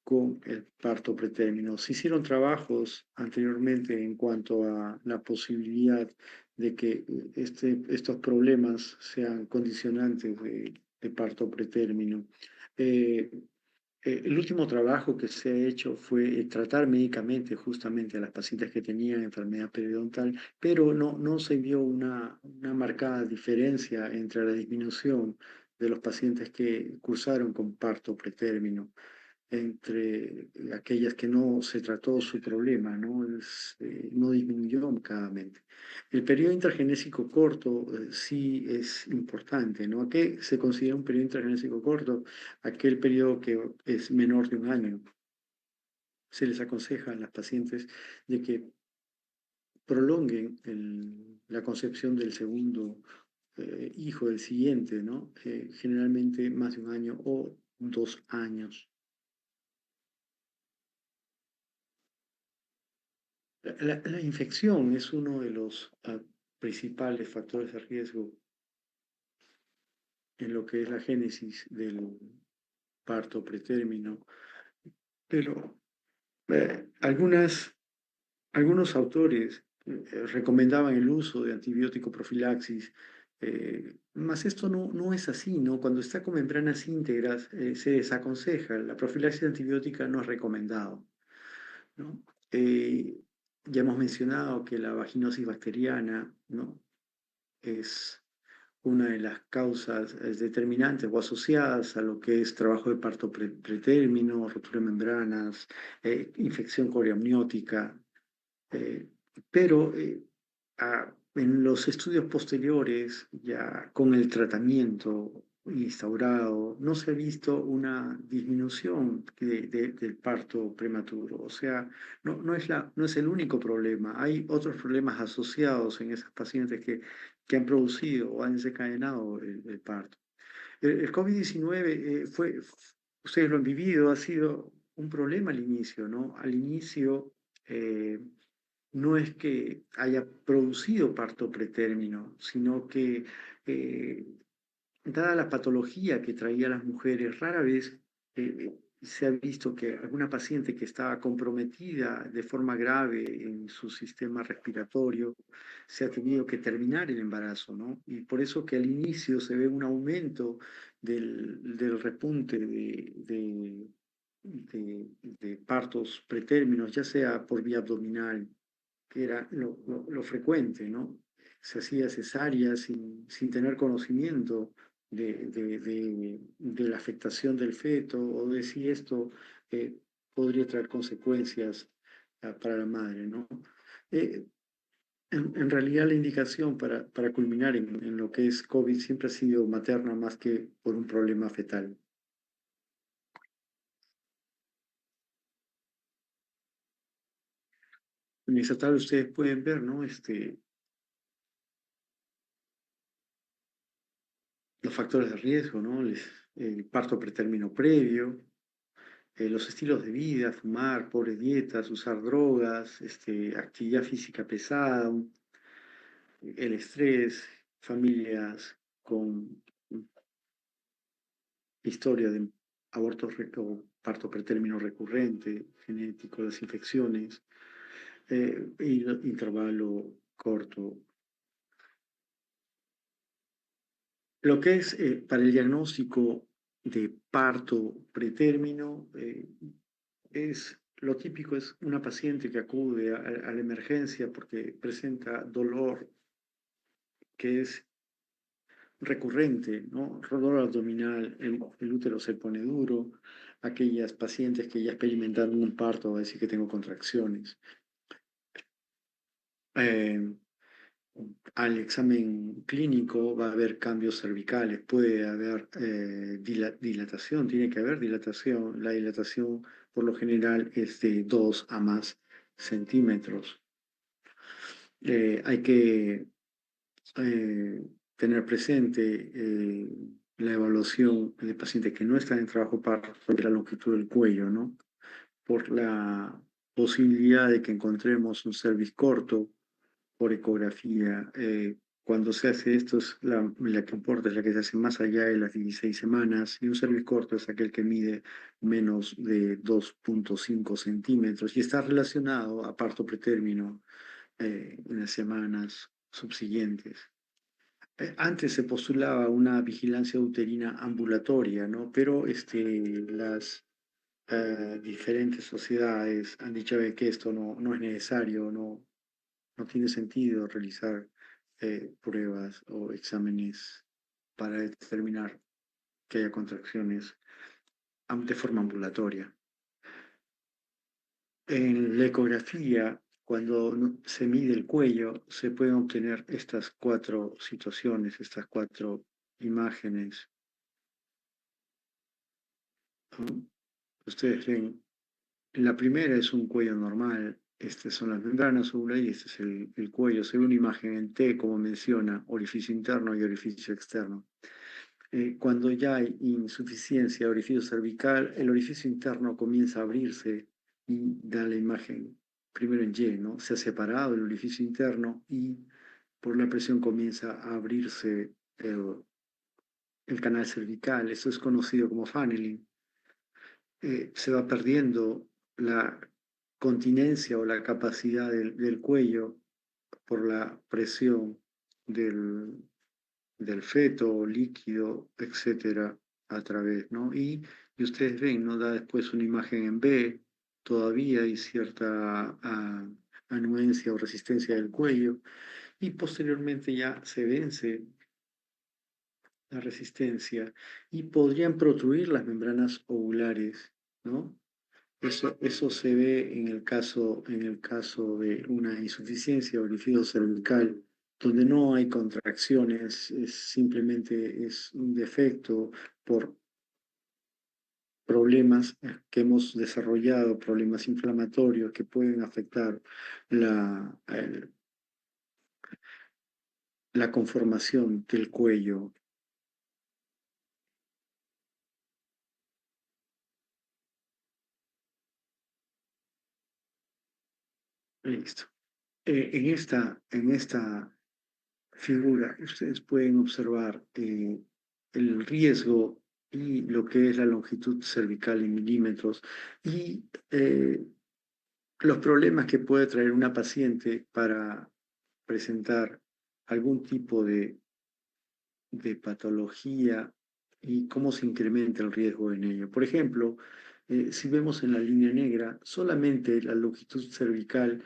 con el parto pretérmino. Se hicieron trabajos anteriormente en cuanto a la posibilidad de que estos problemas sean condicionantes de parto pretérmino. Eh, el último trabajo que se ha hecho fue tratar médicamente justamente a las pacientes que tenían enfermedad periodontal, pero no se vio una marcada diferencia entre la disminución de los pacientes que cursaron con parto pretérmino entre aquellas que no se trató su problema, ¿no? No disminuyó marcadamente. El periodo intragenésico corto sí es importante, ¿no? ¿A qué se considera un periodo intragenésico corto? Aquel periodo que es menor de un año. Se les aconseja a las pacientes de que prolonguen la concepción del segundo hijo, del siguiente, ¿no? Generalmente más de un año o 2 años. La infección es uno de los principales factores de riesgo en lo que es la génesis del parto pretérmino, pero algunos autores recomendaban el uso de antibiótico profilaxis, mas esto no es así, ¿no? Cuando está con membranas íntegras se desaconseja, la profilaxis antibiótica no es recomendado, ¿no? Eh, ya hemos mencionado que la vaginosis bacteriana, ¿no? Es una de las causas determinantes o asociadas a lo que es trabajo de parto pretérmino, rotura de membranas, infección coreamniótica, eh, pero en los estudios posteriores, ya con el tratamiento instaurado, no se ha visto una disminución del parto prematuro. O sea, no es el único problema. Hay otros problemas asociados en esas pacientes que han producido o han desencadenado el parto. El COVID-19 ustedes lo han vivido, ha sido un problema al inicio, ¿no? Al inicio no es que haya producido parto pretérmino, sino que eh, dada la patología que traía las mujeres, rara vez se ha visto que alguna paciente que estaba comprometida de forma grave en su sistema respiratorio se ha tenido que terminar el embarazo, ¿no? Y por eso que al inicio se ve un aumento del repunte de partos pretérminos, ya sea por vía abdominal, que era lo frecuente, ¿no? Se hacía cesárea sin tener conocimiento de la afectación del feto o de si esto podría traer consecuencias para la madre, ¿no? Eh, en realidad la indicación para culminar en lo que es COVID siempre ha sido materna más que por un problema fetal. En esta tabla ustedes pueden ver, ¿no? Los factores de riesgo, ¿no? El parto pretérmino previo, los estilos de vida, fumar, pobre dietas, usar drogas, actividad física pesada, el estrés, familias con historia de o parto pretérmino recurrente, genético, las infecciones, y intervalo corto. Lo que es para el diagnóstico de parto pretérmino, lo típico es una paciente que acude a la emergencia porque presenta dolor que es recurrente, ¿no? Dolor abdominal, el útero se pone duro, aquellas pacientes que ya experimentaron un parto va a decir que tengo contracciones. Eh, Al examen clínico va a haber cambios cervicales, puede haber dilatación, tiene que haber dilatación. La dilatación por lo general es de 2 a más centímetros. Hay que tener presente la evaluación de pacientes que no están en trabajo parto de la longitud del cuello, ¿no? por la posibilidad de que encontremos un cervix corto por ecografía. Cuando se hace esto, es la que importa es la que se hace más allá de las 16 semanas, y un cervix corto es aquel que mide menos de 2,5 centímetros y está relacionado a parto pretérmino en las semanas subsiguientes. Antes se postulaba una vigilancia uterina ambulatoria, ¿no? Pero las diferentes sociedades han dicho que esto no es necesario, no tiene sentido realizar pruebas o exámenes para determinar que haya contracciones de forma ambulatoria. En la ecografía, cuando se mide el cuello, se pueden obtener estas 4 situaciones, estas 4 imágenes, ¿no? Ustedes ven, la primera es un cuello normal, estas son las membranas ovulares y este es el cuello. Se ve una imagen en T, como menciona, orificio interno y orificio externo. Cuando ya hay insuficiencia de orificio cervical, el orificio interno comienza a abrirse y da la imagen primero en Y, ¿no? Se ha separado el orificio interno y por la presión comienza a abrirse el canal cervical. Esto es conocido como funneling. Se va perdiendo la continencia o la capacidad del cuello por la presión del, del feto, líquido, etcétera, a través, ¿no? Y ustedes ven, ¿no? Da después una imagen en B, todavía hay cierta anuencia o resistencia del cuello, y posteriormente ya se vence la resistencia y podrían protruir las membranas ovulares, ¿no? Eso se ve en el caso de una insuficiencia de orificio cervical, donde no hay contracciones, simplemente es un defecto por problemas que hemos desarrollado, problemas inflamatorios que pueden afectar la, la conformación del cuello. Listo. En esta figura, ustedes pueden observar el riesgo y lo que es la longitud cervical en milímetros y los problemas que puede traer una paciente para presentar algún tipo de patología y cómo se incrementa el riesgo en ello. Por ejemplo, si vemos en la línea negra, solamente la longitud cervical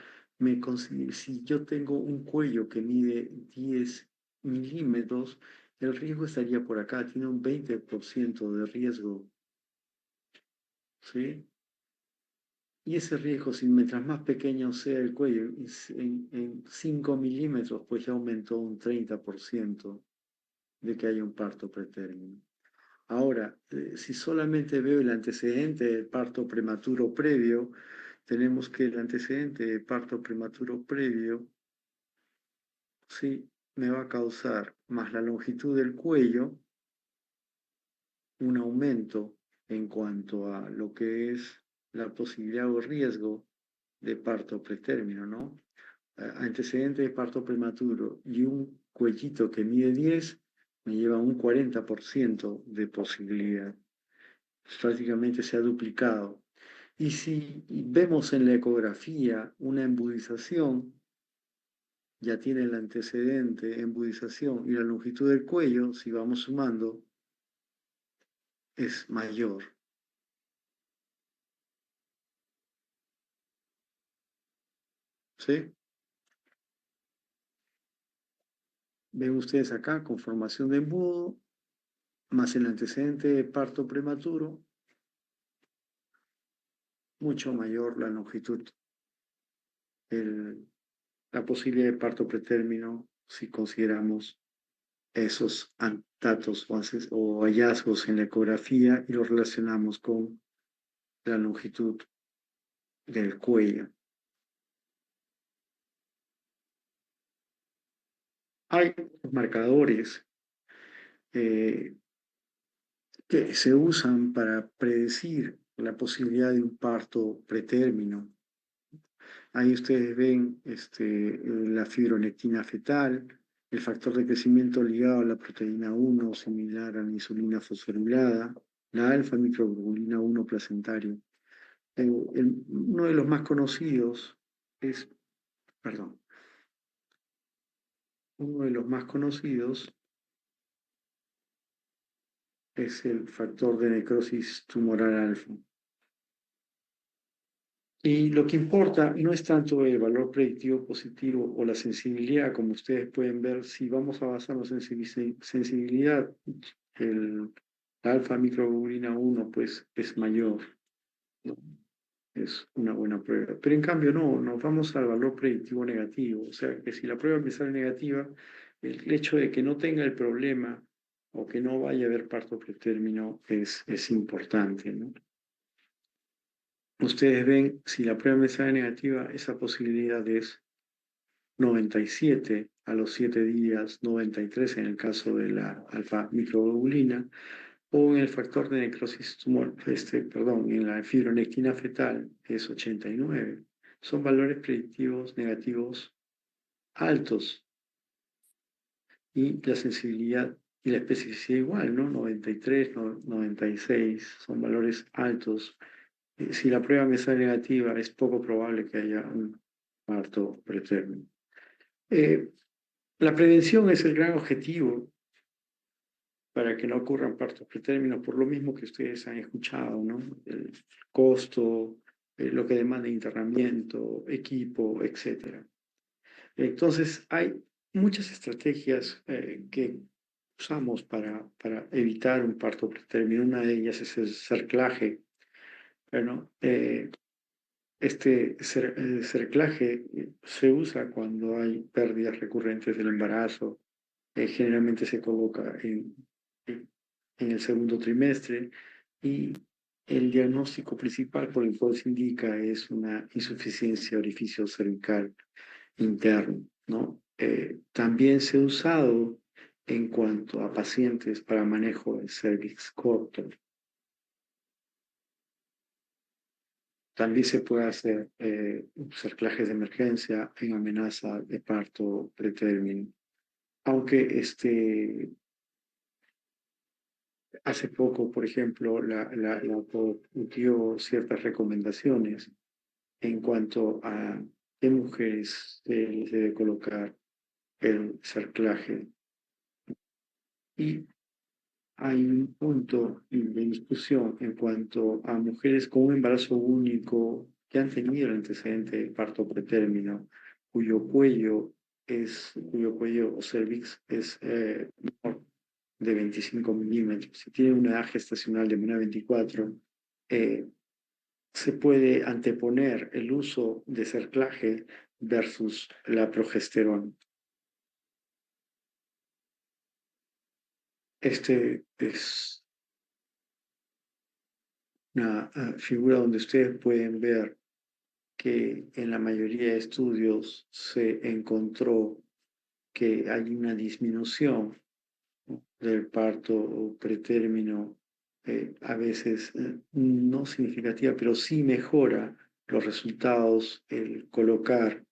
si yo tengo un cuello que mide 10 milímetros, el riesgo estaría por acá, tiene un 20% de riesgo, ¿sí? Y ese riesgo, si mientras más pequeño sea el cuello, en 5 milímetros, pues ya aumentó un 30% de que haya un parto pretérmino. Ahora, si solamente veo el antecedente del parto prematuro previo, tenemos que el antecedente de parto prematuro previo, sí, me va a causar, más la longitud del cuello, un aumento en cuanto a lo que es la posibilidad o riesgo de parto pretérmino, ¿no? Antecedente de parto prematuro y un cuellito que mide 10 me lleva un 40% de posibilidad. Prácticamente se ha duplicado. Y si vemos en la ecografía una embudización, ya tiene el antecedente embudización y la longitud del cuello, si vamos sumando, es mayor. ¿Sí? Ven ustedes acá, conformación de embudo, más el antecedente de parto prematuro, mucho mayor la longitud, el, la posibilidad de parto pretérmino, si consideramos esos datos o hallazgos en la ecografía y los relacionamos con la longitud del cuello. Hay marcadores eh, que se usan para predecir la posibilidad de un parto pretérmino. Ahí ustedes ven la fibronectina fetal, el factor de crecimiento ligado a la proteína 1, similar a la insulina fosforilada, la alfa-microglobulina 1 placentario. Uno de los más conocidos es, perdón, uno de los más conocidos es el factor de necrosis tumoral alfa. Y lo que importa no es tanto el valor predictivo positivo o la sensibilidad, como ustedes pueden ver, si vamos a basarnos en sensibilidad, la alfa-microglobulina 1 pues es mayor, ¿no? Es una buena prueba. Pero en cambio no, nos vamos al valor predictivo negativo. O sea, que si la prueba me sale negativa, el hecho de que no tenga el problema o que no vaya a haber parto pretérmino es importante, ¿no? Ustedes ven, si la prueba me sale negativa, esa posibilidad es 97 a los 7 días, 93 en el caso de la alfa-microglobulina, o en el factor de necrosis tumor, perdón, en la fibronectina fetal es 89. Son valores predictivos negativos altos y la sensibilidad y la especificidad igual, ¿no? 93, 96 son valores altos. Si la prueba me sale negativa, es poco probable que haya un parto pretérmino. La prevención es el gran objetivo para que no ocurran partos pretérminos, por lo mismo que ustedes han escuchado, ¿no? El costo, lo que demanda internamiento, equipo, etc. Entonces, hay muchas estrategias que usamos para evitar un parto pretérmino. Una de ellas es el cerclaje. Bueno, cerclaje se usa cuando hay pérdidas recurrentes del embarazo. Generalmente se coloca en el segundo trimestre y el diagnóstico principal por el cual se indica es una insuficiencia orificio cervical interno, ¿no? También se ha usado en cuanto a pacientes para manejo del cervix corto. También se puede hacer cerclajes de emergencia en amenaza de parto pretérmino. Aunque hace poco, por ejemplo, la OPO dio ciertas recomendaciones en cuanto a qué mujeres se les debe colocar el cerclaje. Y hay un punto de discusión en cuanto a mujeres con un embarazo único que han tenido el antecedente de parto pretérmino, cuyo cuello o cervix es menor de 25 milímetros. Si tiene una edad gestacional de menos de 24, se puede anteponer el uso de cerclaje versus la progesterona. Este es una figura donde ustedes pueden ver que en la mayoría de estudios se encontró que hay una disminución, ¿no?, del parto pretérmino, a veces no significativa, pero sí mejora los resultados el colocar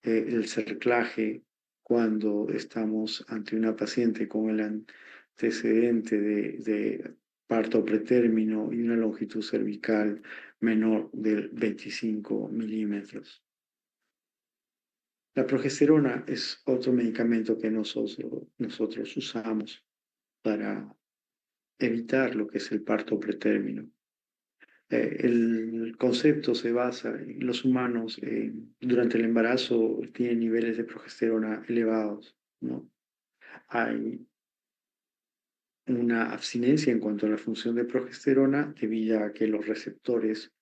el cerclaje cuando estamos ante una paciente con el antecedente de parto pretérmino y una longitud cervical menor de 25 milímetros. La progesterona es otro medicamento que nosotros usamos para evitar lo que es el parto pretérmino. El concepto se basa en los humanos durante el embarazo tienen niveles de progesterona elevados, ¿no? Hay una abstinencia en cuanto a la función de progesterona debido a que los receptores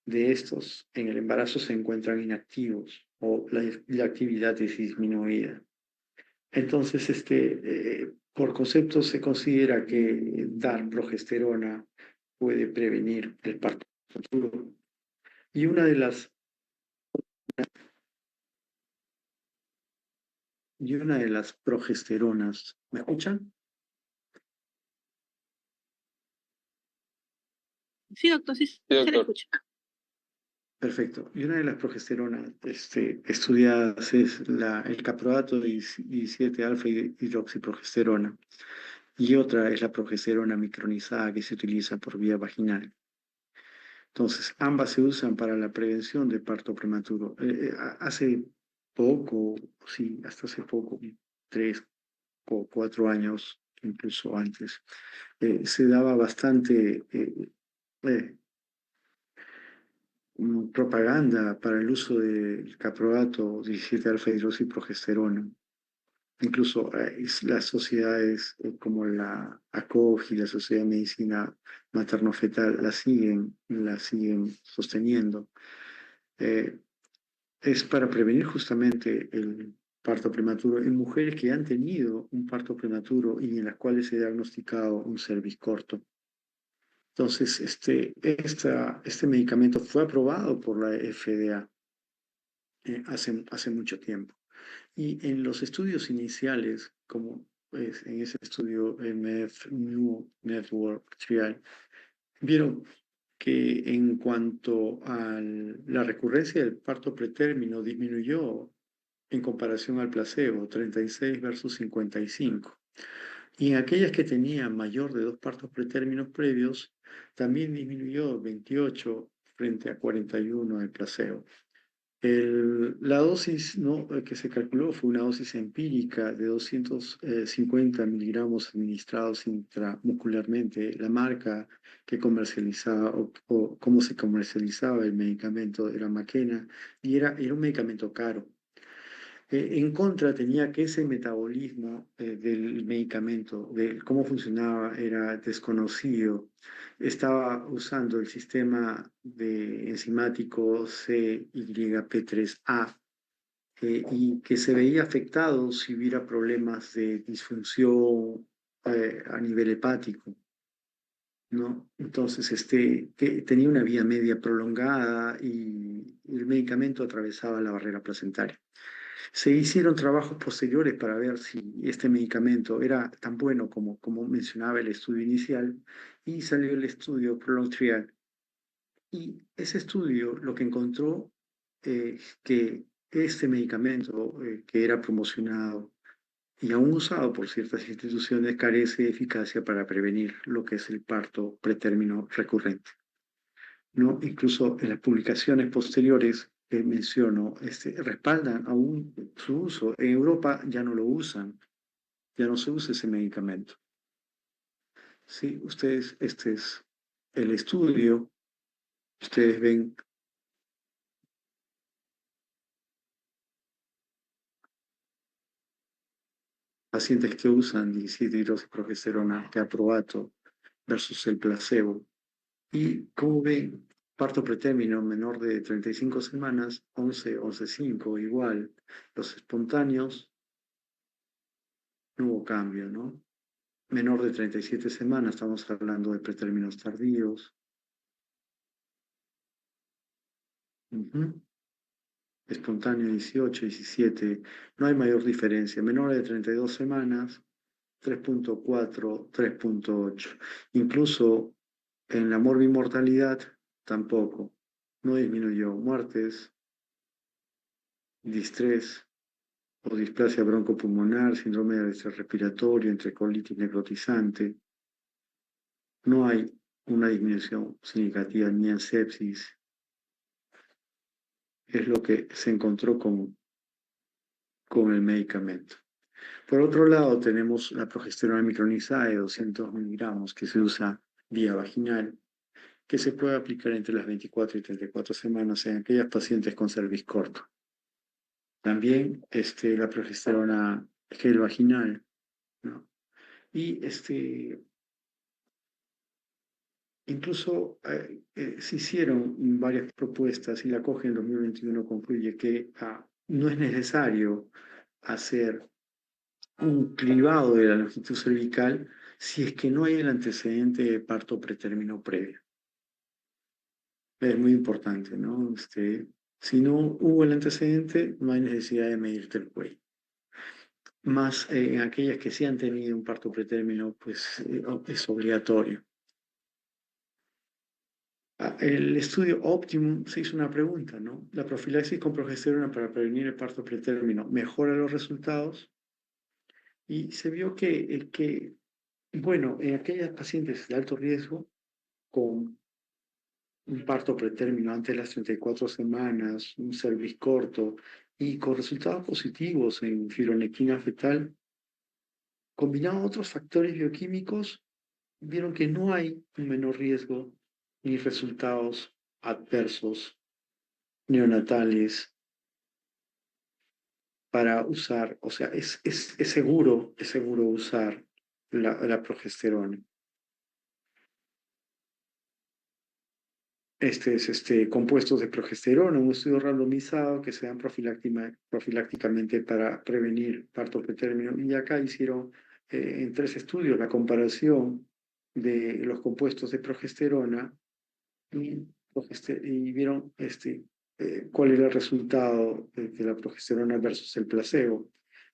de estos en el embarazo se encuentran inactivos o la actividad es disminuida. Entonces, por concepto se considera que dar progesterona puede prevenir el parto futuro. Y una de las progesteronas, ¿me escuchan? Sí, doctor, sí, Sí, se le doctor. escucha. Perfecto. Y una de las progesteronas estudiadas es el caproato 17 alfa hidroxiprogesterona. Y otra es la progesterona micronizada que se utiliza por vía vaginal. Entonces, ambas se usan para la prevención de parto prematuro. Hace poco, sí, hasta hace poco, 3 o 4 años, incluso antes, se daba bastante eh, propaganda para el uso del caproato 17 alfa hidroxiprogesterona. Incluso las sociedades como la ACOG y la Sociedad de Medicina Materno-Fetal la siguen sosteniendo. Eh, es para prevenir justamente el parto prematuro en mujeres que han tenido un parto prematuro y en las cuales se ha diagnosticado un cervix corto. Entonces, este medicamento fue aprobado por la FDA hace mucho tiempo. Y en los estudios iniciales, como pues, en ese estudio New Network Trial, vieron que en cuanto a la recurrencia del parto pretérmino disminuyó en comparación al placebo, 36 versus 55. Y en aquellas que tenían mayor de 2 partos pretérminos previos, también disminuyó 28 frente a 41 del placebo. La dosis, ¿no?, que se calculó fue una dosis empírica de 250 miligramos administrados intramuscularmente. La marca que comercializaba o cómo se comercializaba el medicamento era Makena y era un medicamento caro. En contra tenía que ese metabolismo del medicamento, de cómo funcionaba, era desconocido. Estaba usando el sistema enzimático CYP3A y que se veía afectado si hubiera problemas de disfunción a nivel hepático, ¿no? Entonces, que tenía una vía media prolongada y el medicamento atravesaba la barrera placentaria. Se hicieron trabajos posteriores para ver si este medicamento era tan bueno como mencionaba el estudio inicial y salió el estudio Prolonged Trial. Y ese estudio lo que encontró que este medicamento que era promocionado y aún usado por ciertas instituciones carece de eficacia para prevenir lo que es el parto pretérmino recurrente, ¿no? Incluso en las publicaciones posteriores que menciono, respaldan aún su uso. En Europa ya no lo usan, ya no se usa ese medicamento. Sí, ustedes, este es el estudio, ustedes ven pacientes que usan 17 hidroxiprogesterona de aprobato versus el placebo. Y como ven, parto pretérmino menor de 35 semanas, 11,5 igual. Los espontáneos, no hubo cambio, ¿no? Menor de 37 semanas, estamos hablando de pretérminos tardíos. Ujú. Espontáneo 18, 17, no hay mayor diferencia. Menor de 32 semanas, 3,4, 3,8. Incluso en la morbimortalidad tampoco, no disminuyó. Muertes, distrés o displasia broncopulmonar, síndrome de estrés respiratorio, entrecolitis necrotizante. No hay una disminución significativa ni en sepsis. Es lo que se encontró con el medicamento. Por otro lado, tenemos la progesterona micronizada de 200 miligramos que se usa vía vaginal, que se puede aplicar entre las 24 y 34 semanas en aquellas pacientes con cervix corto. También la progesterona gel vaginal, ¿no? Y incluso se hicieron varias propuestas y la COGE en 2021 concluye que no es necesario hacer un cribado de la longitud cervical si es que no hay el antecedente de parto pretérmino previo. Es muy importante, ¿no? Si no hubo el antecedente, no hay necesidad de medirte el cuello. Más en aquellas que sí han tenido un parto pretérmino, pues es obligatorio. el estudio Optimum se hizo una pregunta, ¿no? La profilaxis con progesterona para prevenir el parto pretérmino mejora los resultados y se vio bueno, en aquellas pacientes de alto riesgo con un parto pretérmino antes de las 34 semanas, un cervix corto y con resultados positivos en fibronectina fetal, combinado a otros factores bioquímicos, vieron que no hay un menor riesgo ni resultados adversos neonatales para usar, o sea, es seguro usar la progesterona. Compuestos de progesterona, un estudio randomizado que se dan profilácticamente para prevenir parto pretérmino. Y acá hicieron en 3 estudios la comparación de los compuestos de progesterona y, y vieron cuál era el resultado de la progesterona versus el placebo.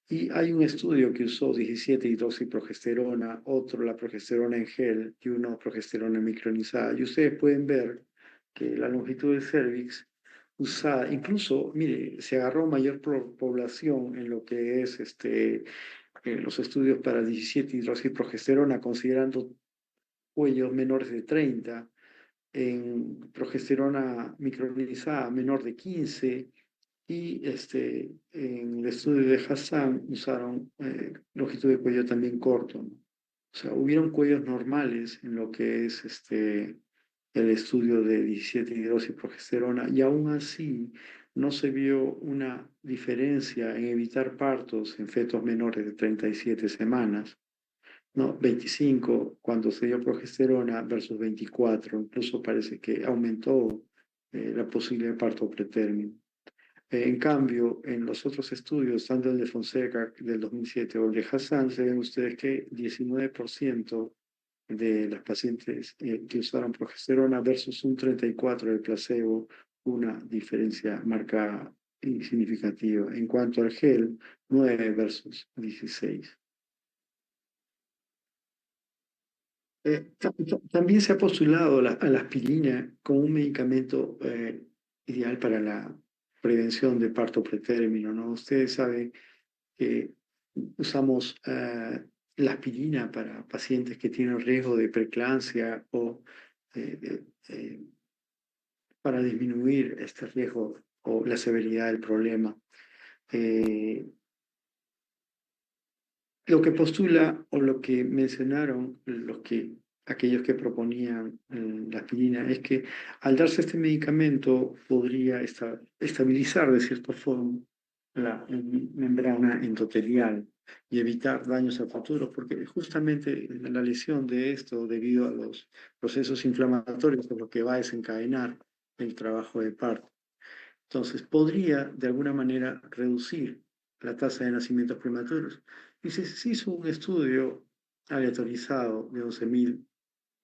Y hay un estudio que usó 17 hidroxiprogesterona, otro la progesterona en gel y uno progesterona micronizada. Y ustedes pueden ver que la longitud del cervix usada, incluso, mire, se agarró mayor población en lo que es los estudios para 17 hidroxiprogesterona, considerando cuellos menores de 30 en progesterona micronizada menor de 15 y en el estudio de Hassan usaron longitud de cuello también corto, ¿no? O sea, hubieron cuellos normales en lo que es el estudio de 17 hidroxiprogesterona y aún así no se vio una diferencia en evitar partos en fetos menores de 37 semanas, no, 25 cuando se dio progesterona versus 24, incluso parece que aumentó la posibilidad de parto pretérmino. En cambio, en los otros estudios, tanto el de Fonseca del 2007 o el de Hassan, se ven ustedes que 19% de las pacientes que usaron progesterona versus un 34% del placebo, una diferencia marcada y significativa. En cuanto al gel, 9 versus 16. También se ha postulado a la aspirina como un medicamento ideal para la prevención de parto pretérmino, ¿no? Ustedes saben que usamos la aspirina para pacientes que tienen riesgo de preeclampsia o para disminuir este riesgo o la severidad del problema. Eh, Lo que postula o lo que mencionaron aquellos que proponían la aspirina es que al darse este medicamento podría estabilizar de cierta forma la membrana endotelial y evitar daños a futuros, porque justamente la lesión de esto debido a los procesos inflamatorios es lo que va a desencadenar el trabajo de parto. Entonces, podría de alguna manera reducir la tasa de nacimientos prematuros. Y se hizo un estudio aleatorizado de 11.000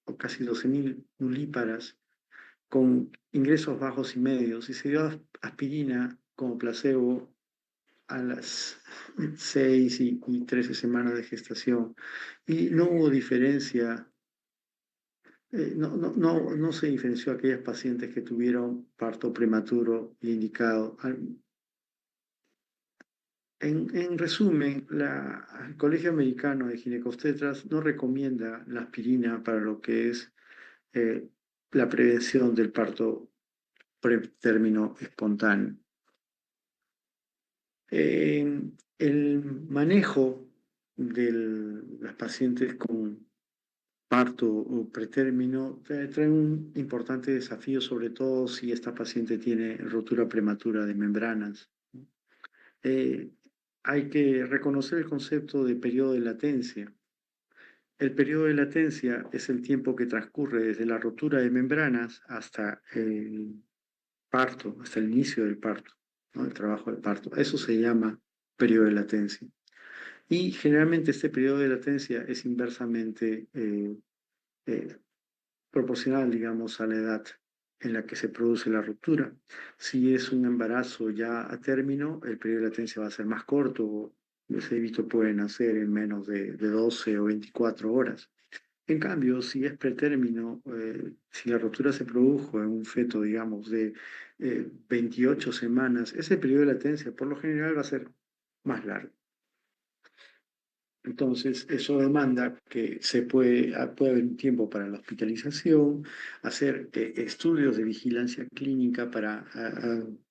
o casi 12.000 nulíparas con ingresos bajos y medios y se dio aspirina como placebo a las 6 y 13 semanas de gestación. Y no hubo diferencia, no se diferenció a aquellas pacientes que tuvieron parto prematuro y indicado. En resumen, el Colegio Americano de Ginecobstetras no recomienda la aspirina para lo que es eh, la prevención del parto pretérmino espontáneo. El manejo de las pacientes con parto o pretérmino trae un importante desafío, sobre todo si esta paciente tiene rotura prematura de membranas. Eh, Hay que reconocer el concepto de periodo de latencia. El periodo de latencia es el tiempo que transcurre desde la rotura de membranas hasta el parto, hasta el inicio del parto, ¿no? El trabajo del parto. Eso se llama periodo de latencia. Y generalmente este periodo de latencia es inversamente eh, proporcional, digamos, a la edad en la que se produce la ruptura. Si es un embarazo ya a término, el periodo de latencia va a ser más corto. Ese evito puede nacer en menos de 12 o 24 horas. En cambio, si es pretérmino, si la ruptura se produjo en un feto, digamos, de 28 semanas, ese periodo de latencia por lo general va a ser más largo. Entonces, eso demanda que puede haber un tiempo para la hospitalización, hacer estudios de vigilancia clínica para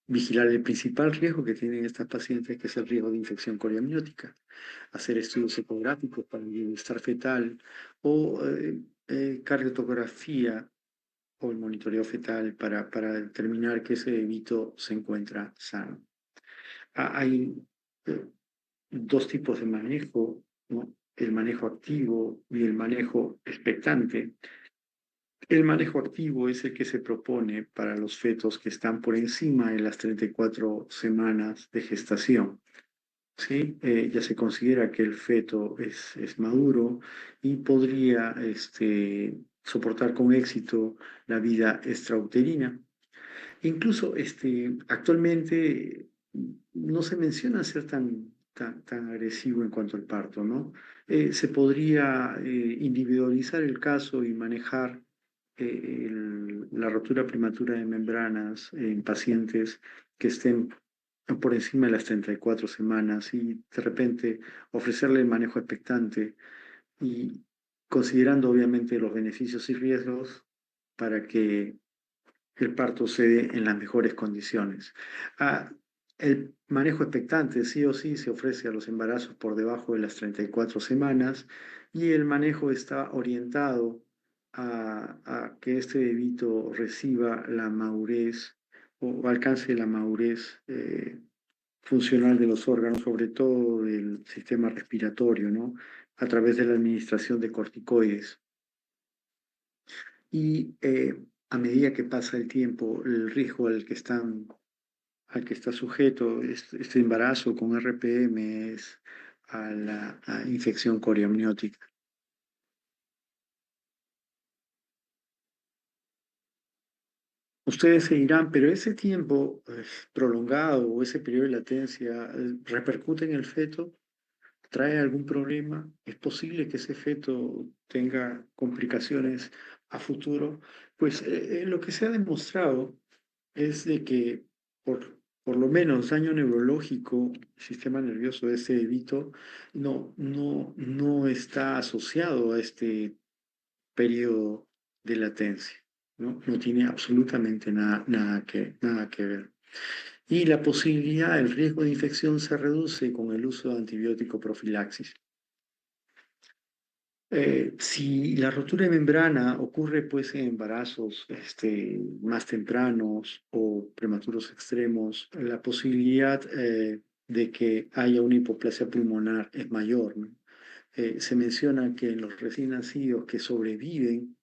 vigilar el principal riesgo que tienen estas pacientes, que es el riesgo de infección coriamniótica, hacer estudios ecográficos para el bienestar fetal o cardiotocografía o el monitoreo fetal para determinar que ese bebito se encuentra sano. Hay eh, dos tipos de manejo, ¿no? El manejo activo y el manejo expectante. El manejo activo es el que se propone para los fetos que están por encima de las 34 semanas de gestación. ¿Sí? Ya se considera que el feto es maduro y podría soportar con éxito la vida extrauterina. Incluso actualmente no se menciona ser tan agresivo en cuanto al parto, ¿no? Se podría individualizar el caso y manejar la rotura prematura de membranas en pacientes que estén por encima de las 34 semanas y de repente ofrecerle el manejo expectante y considerando obviamente los beneficios y riesgos para que el parto se dé en las mejores condiciones. Ah, el manejo expectante sí o sí se ofrece a los embarazos por debajo de las 34 semanas y el manejo está orientado a que este bebito reciba la madurez o alcance la madurez funcional de los órganos, sobre todo del sistema respiratorio, ¿no? A través de la administración de corticoides. Y a medida que pasa el tiempo, el riesgo al que está sujeto este embarazo con RPM es a la infección coriamniótica. Ustedes se dirán, pero ese tiempo prolongado o ese periodo de latencia repercute en el feto, trae algún problema, es posible que ese feto tenga complicaciones a futuro. Pues lo que se ha demostrado es de que por lo menos daño neurológico, sistema nervioso de ese bebito, no está asociado a este periodo de latencia, ¿no? No tiene absolutamente nada que ver. Y la posibilidad, el riesgo de infección se reduce con el uso de antibiótico profilaxis. Si la rotura de membrana ocurre pues en embarazos más tempranos o prematuros extremos, la posibilidad de que haya una hipoplasia pulmonar es mayor, ¿no? Se menciona que en los recién nacidos que sobreviven,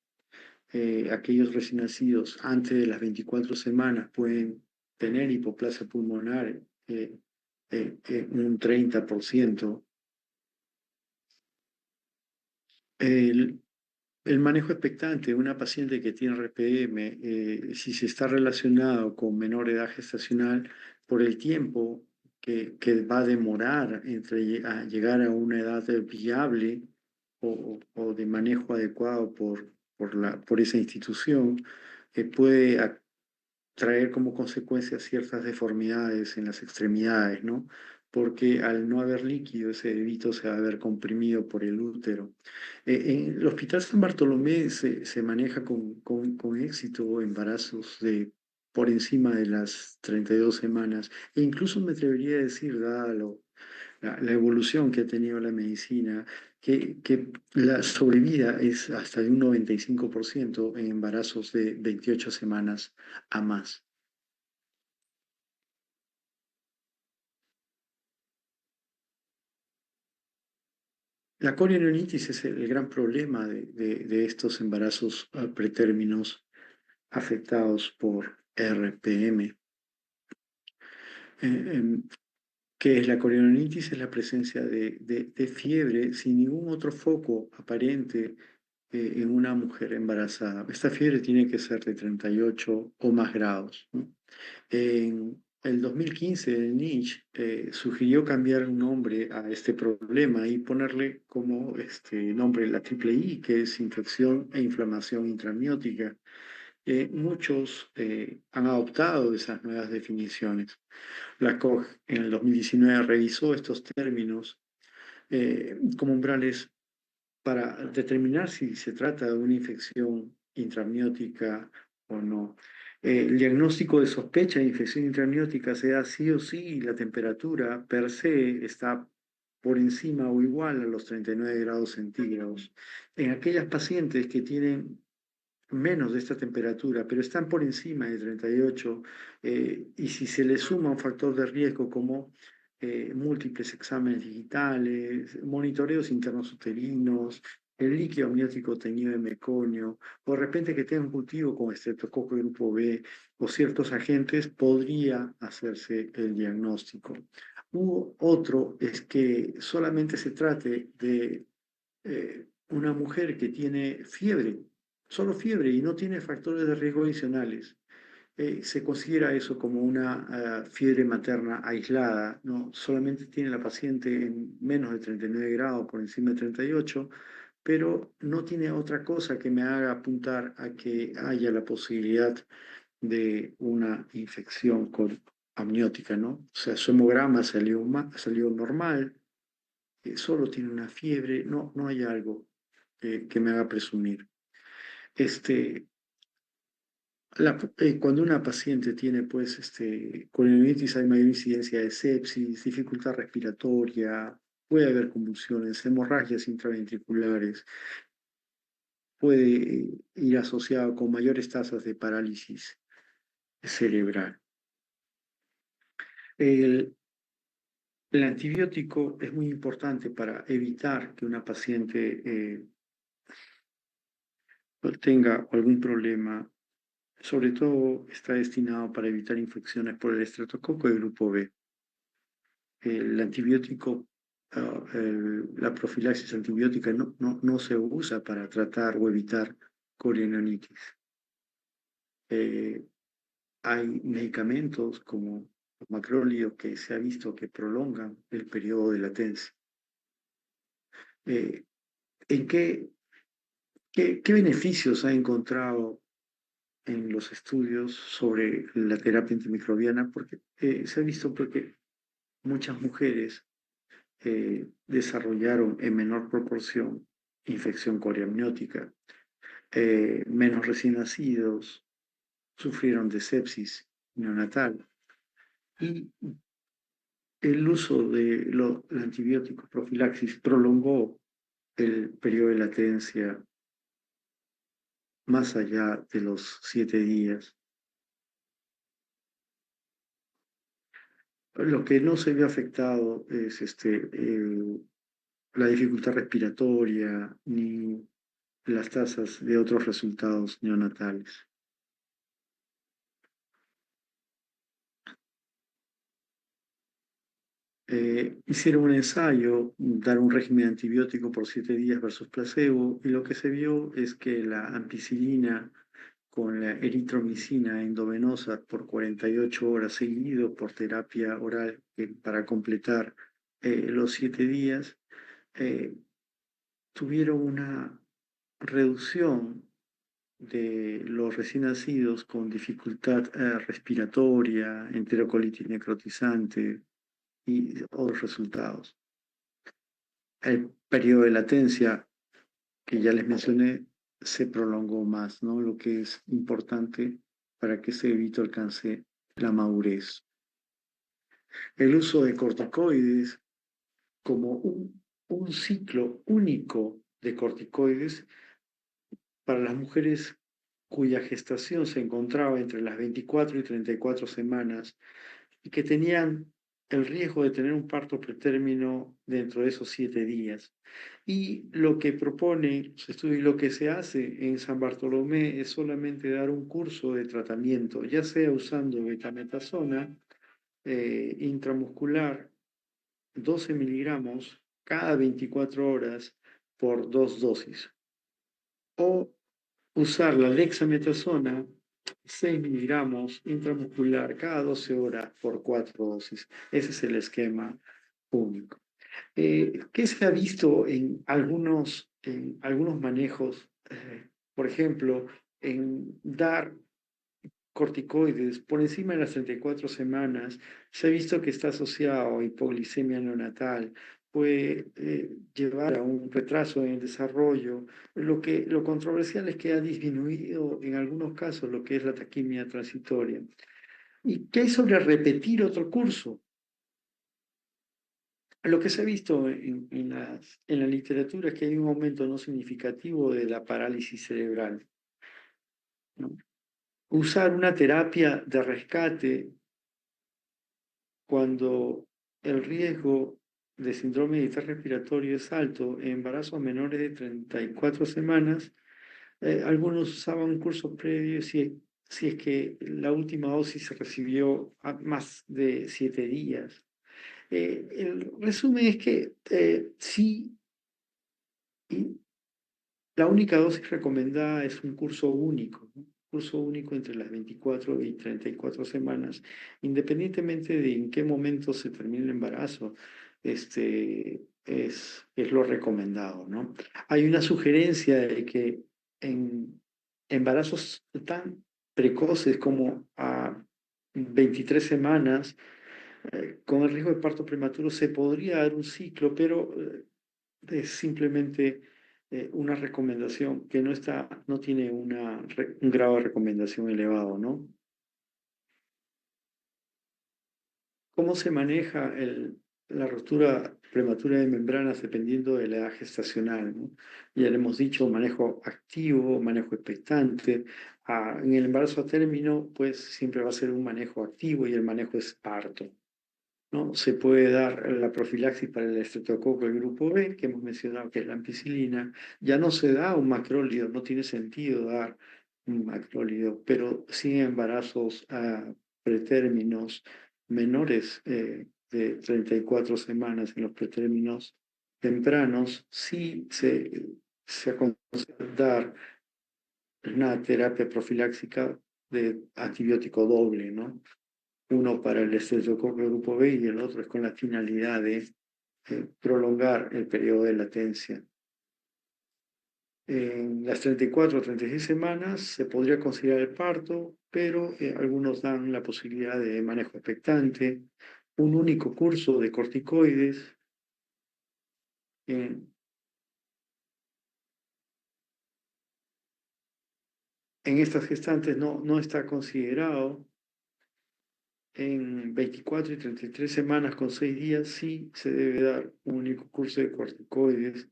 aquellos recién nacidos antes de las 24 semanas pueden tener hipoplasia pulmonar un 30%. El, El manejo expectante de una paciente que tiene RPM, si se está relacionado con menor edad gestacional, por el tiempo que va a demorar entre llegar a una edad viable o de manejo adecuado por esa institución, puede traer como consecuencia ciertas deformidades en las extremidades, ¿no? Porque al no haber líquido, ese bebito se va a ver comprimido por el útero. En el Hospital San Bartolomé se maneja con éxito embarazos por encima de las 32 semanas. E incluso me atrevería a decir, dada la evolución que ha tenido la medicina, que la sobrevida es hasta de un 95% en embarazos de 28 semanas a más. La corionitis es el gran problema de estos embarazos pretérminos afectados por RPM. Em, ¿Qué es la corionitis? Es la presencia de fiebre sin ningún otro foco aparente en una mujer embarazada. Esta fiebre tiene que ser de 38 o más grados, ¿no? el 2015 el NICH sugirió cambiar un nombre a este problema y ponerle como nombre la triple I, que es infección e inflamación intraamniótica. Muchos han adoptado esas nuevas definiciones. La COG en el 2019 revisó estos términos como umbrales para determinar si se trata de una infección intraamniótica o no. El diagnóstico de sospecha de infección intraamniótica se da sí o sí y la temperatura per se está por encima o igual a los 39 grados centígrados. En aquellas pacientes que tienen menos de esta temperatura, pero están por encima de 38, y si se le suma un factor de riesgo como múltiples exámenes digitales, monitoreos internos uterinos, el líquido amniótico teñido de meconio, o de repente que tenga un cultivo con estreptococo de grupo B o ciertos agentes, podría hacerse el diagnóstico. Otro es que solamente se trate de una mujer que tiene fiebre, solo fiebre y no tiene factores de riesgo adicionales. Se considera eso como una fiebre materna aislada, ¿no? Solamente tiene la paciente en menos de 39 grados, por encima de 38, pero no tiene otra cosa que me haga apuntar a que haya la posibilidad de una infección con amniótica, ¿no? O sea, su hemograma salió normal, solo tiene una fiebre, no hay algo que me haga presumir. Este, cuando una paciente tiene pues colonitis hay mayor incidencia de sepsis, dificultad respiratoria, puede haber convulsiones, hemorragias intraventriculares, puede ir asociado con mayores tasas de parálisis cerebral. El, el antibiótico es muy importante para evitar que una paciente tenga algún problema. Sobre todo está destinado para evitar infecciones por el estreptococo de grupo B. El antibiótico, la profilaxis antibiótica no se usa para tratar o evitar corionitis. Hay medicamentos como los macrólidos que se ha visto que prolongan el periodo de latencia. Eh, ¿En qué beneficios ha encontrado en los estudios sobre la terapia antimicrobiana? Porque se ha visto porque muchas mujeres desarrollaron en menor proporción infección coriamniótica, menos recién nacidos sufrieron de sepsis neonatal y el uso de los antibióticos profilaxis prolongó el periodo de latencia más allá de los 7 días. Lo que no se ve afectado es la dificultad respiratoria ni las tasas de otros resultados neonatales. Hicieron un ensayo, dar un régimen antibiótico por 7 días versus placebo, y lo que se vio es que la ampicilina con la eritromicina endovenosa por 48 horas seguido por terapia oral para completar los 7 días, eh, tuvieron una reducción de los recién nacidos con dificultad respiratoria, enterocolitis necrotizante y otros resultados. El periodo de latencia que ya les mencioné se prolongó más, ¿no? Lo que es importante para que ese bebito alcance la madurez. El uso de corticoides como un ciclo único de corticoides para las mujeres cuya gestación se encontraba entre las 24 y 34 semanas y que tenían el riesgo de tener un parto pretérmino dentro de esos 7 días. Y lo que propone su estudio y lo que se hace en San Bartolomé es solamente dar un curso de tratamiento, ya sea usando betametasona intramuscular, 12 miligramos cada 24 horas por 2 dosis, o usar la dexametasona 6 miligramos intramuscular cada 12 horas por 4 dosis. Ese es el esquema único. ¿Qué se ha visto en algunos manejos? Por ejemplo, en dar corticoides por encima de las 34 semanas, se ha visto que está asociado a hipoglicemia neonatal, puede llevar a un retraso en el desarrollo. Lo controversial es que ha disminuido en algunos casos lo que es la taquimia transitoria. ¿Y qué hay sobre repetir otro curso? Lo que se ha visto en la literatura es que hay un aumento no significativo de la parálisis cerebral, ¿no? Usar una terapia de rescate cuando el riesgo de síndrome vital respiratorio es alto en embarazos menores de 34 semanas, algunos usaban un curso previo si es que la última dosis se recibió a más de 7 días. El resumen es que sí, y la única dosis recomendada es un curso único, ¿no? Curso único entre las 24 y 34 semanas, independientemente de en qué momento se termine el embarazo, es lo recomendado, ¿no? Hay una sugerencia de que en embarazos tan precoces como a 23 semanas, con el riesgo de parto prematuro, se podría dar un ciclo, pero es simplemente una recomendación que no tiene un grado de recomendación elevado, ¿no? ¿Cómo se maneja la ruptura prematura de membranas dependiendo de la edad gestacional, ¿no? Ya le hemos dicho manejo activo, manejo expectante. En el embarazo a término, pues siempre va a ser un manejo activo y el manejo es parto, ¿no? Se puede dar la profilaxis para el estreptococo del grupo B, que hemos mencionado que es la ampicilina. Ya no se da un macrólido, no tiene sentido dar un macrólido, pero sí en embarazos pretérminos menores de 34 semanas, en los pretérminos tempranos, sí se aconseja dar una terapia profiláctica de antibiótico doble, ¿no? Uno para el estreptococo grupo B y el otro es con la finalidad de prolongar el periodo de latencia. En las 34 o 36 semanas se podría considerar el parto, pero algunos dan la posibilidad de manejo expectante, un único curso de corticoides. En, en estas gestantes no está considerado. En 24 y 33 semanas con 6 días sí se debe dar un único curso de corticoides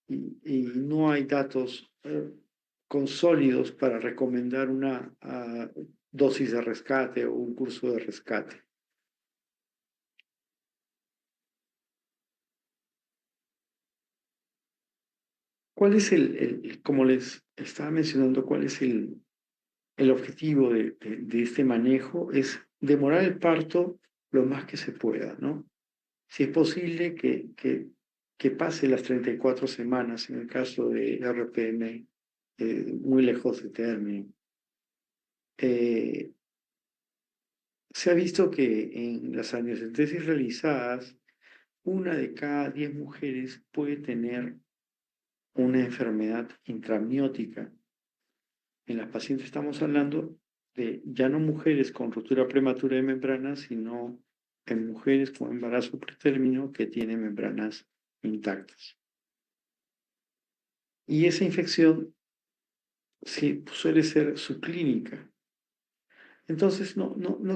y no hay datos consólidos para recomendar una dosis de rescate o un curso de rescate. ¿Cuál es como les estaba mencionando, cuál es el objetivo de este manejo? Es demorar el parto lo más que se pueda, ¿no? Si es posible que pase las 34 semanas en el caso de RPM, muy lejos de término. Eh, Se ha visto que en las amniocentesis realizadas, una de cada 10 mujeres puede tener una enfermedad intramniótica. En las pacientes estamos hablando de ya no mujeres con ruptura prematura de membranas, sino en mujeres con embarazo pretérmino que tienen membranas intactas. Y esa infección sí, suele ser subclínica. Entonces,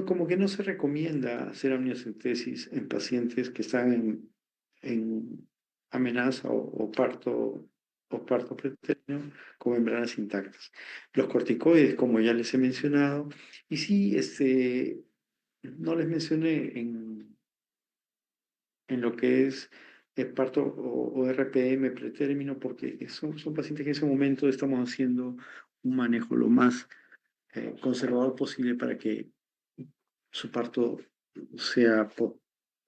como que no se recomienda hacer amniocentesis en pacientes que están en amenaza o parto pretérmino con membranas intactas. Los corticoides, como ya les he mencionado, y sí, no les mencioné en lo que es el parto o RPM pretérmino, porque son pacientes que en ese momento estamos haciendo un manejo lo más conservador posible para que su parto sea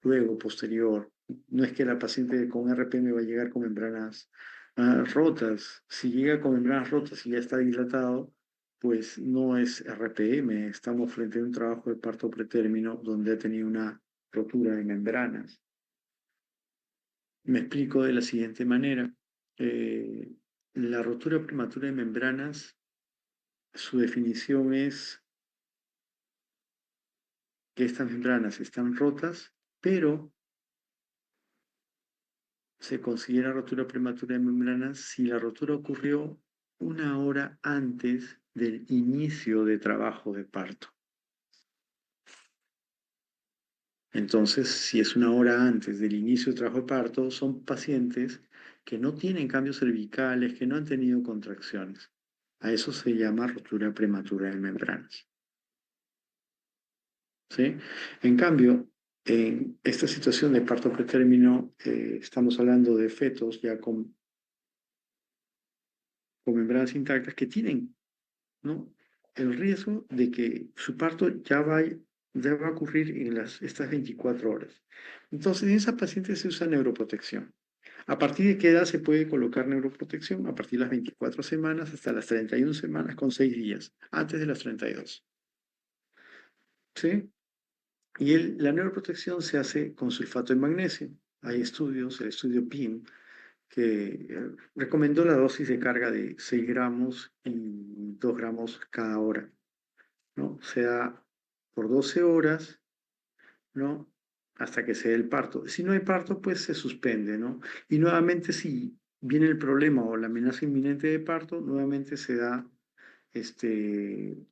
luego, posterior. No es que la paciente con RPM va a llegar con membranas rotas. Si llega con membranas rotas y ya está dilatado, pues no es RPM, estamos frente a un trabajo de parto pretérmino donde ha tenido una rotura de membranas. Me explico de la siguiente manera. La rotura prematura de membranas, su definición es que estas membranas están rotas, pero se considera rotura prematura de membranas si la rotura ocurrió 1 hora antes del inicio de trabajo de parto. Entonces, si es 1 hora antes del inicio del trabajo de parto, son pacientes que no tienen cambios cervicales, que no han tenido contracciones. A eso se llama rotura prematura de membranas. ¿Sí? En cambio, en esta situación de parto pretérmino, estamos hablando de fetos ya con membranas intactas que tienen, ¿no?, el riesgo de que su parto ya va a ocurrir en estas 24 horas. Entonces, en esa paciente se usa neuroprotección. ¿A partir de qué edad se puede colocar neuroprotección? A partir de las 24 semanas hasta las 31 semanas con 6 días, antes de las 32. ¿Sí? Y la neuroprotección se hace con sulfato de magnesio. Hay estudios, el estudio PIM, que recomendó la dosis de carga de 6 gramos y 2 gramos cada hora, ¿no? Se da por 12 horas, ¿no?, hasta que se dé el parto. Si no hay parto, pues se suspende, ¿no? Y nuevamente, si viene el problema o la amenaza inminente de parto, nuevamente se da, se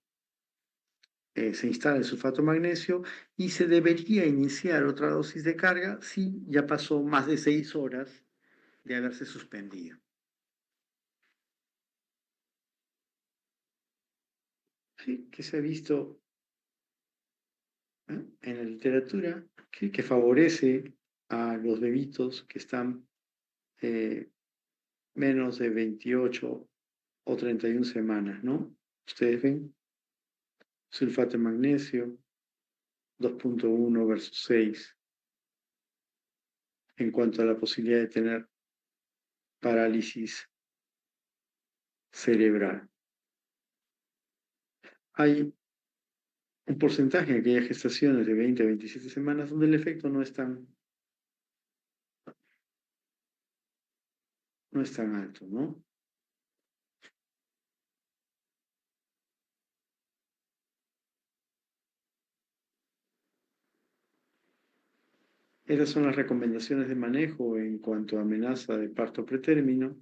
instala el sulfato de magnesio y se debería iniciar otra dosis de carga si ya pasó más de 6 horas de haberse suspendido. Sí, que se ha visto, ¿eh?, en la literatura, que favorece a los bebitos que están eh, menos de 28 o 31 semanas, ¿no? Ustedes ven, sulfato de magnesio, 2.1 versus 6, en cuanto a la posibilidad de tener parálisis cerebral. Hay un porcentaje en aquellas gestaciones de 20 a 27 semanas donde el efecto no es tan alto, ¿no? Esas son las recomendaciones de manejo en cuanto a amenaza de parto pretérmino.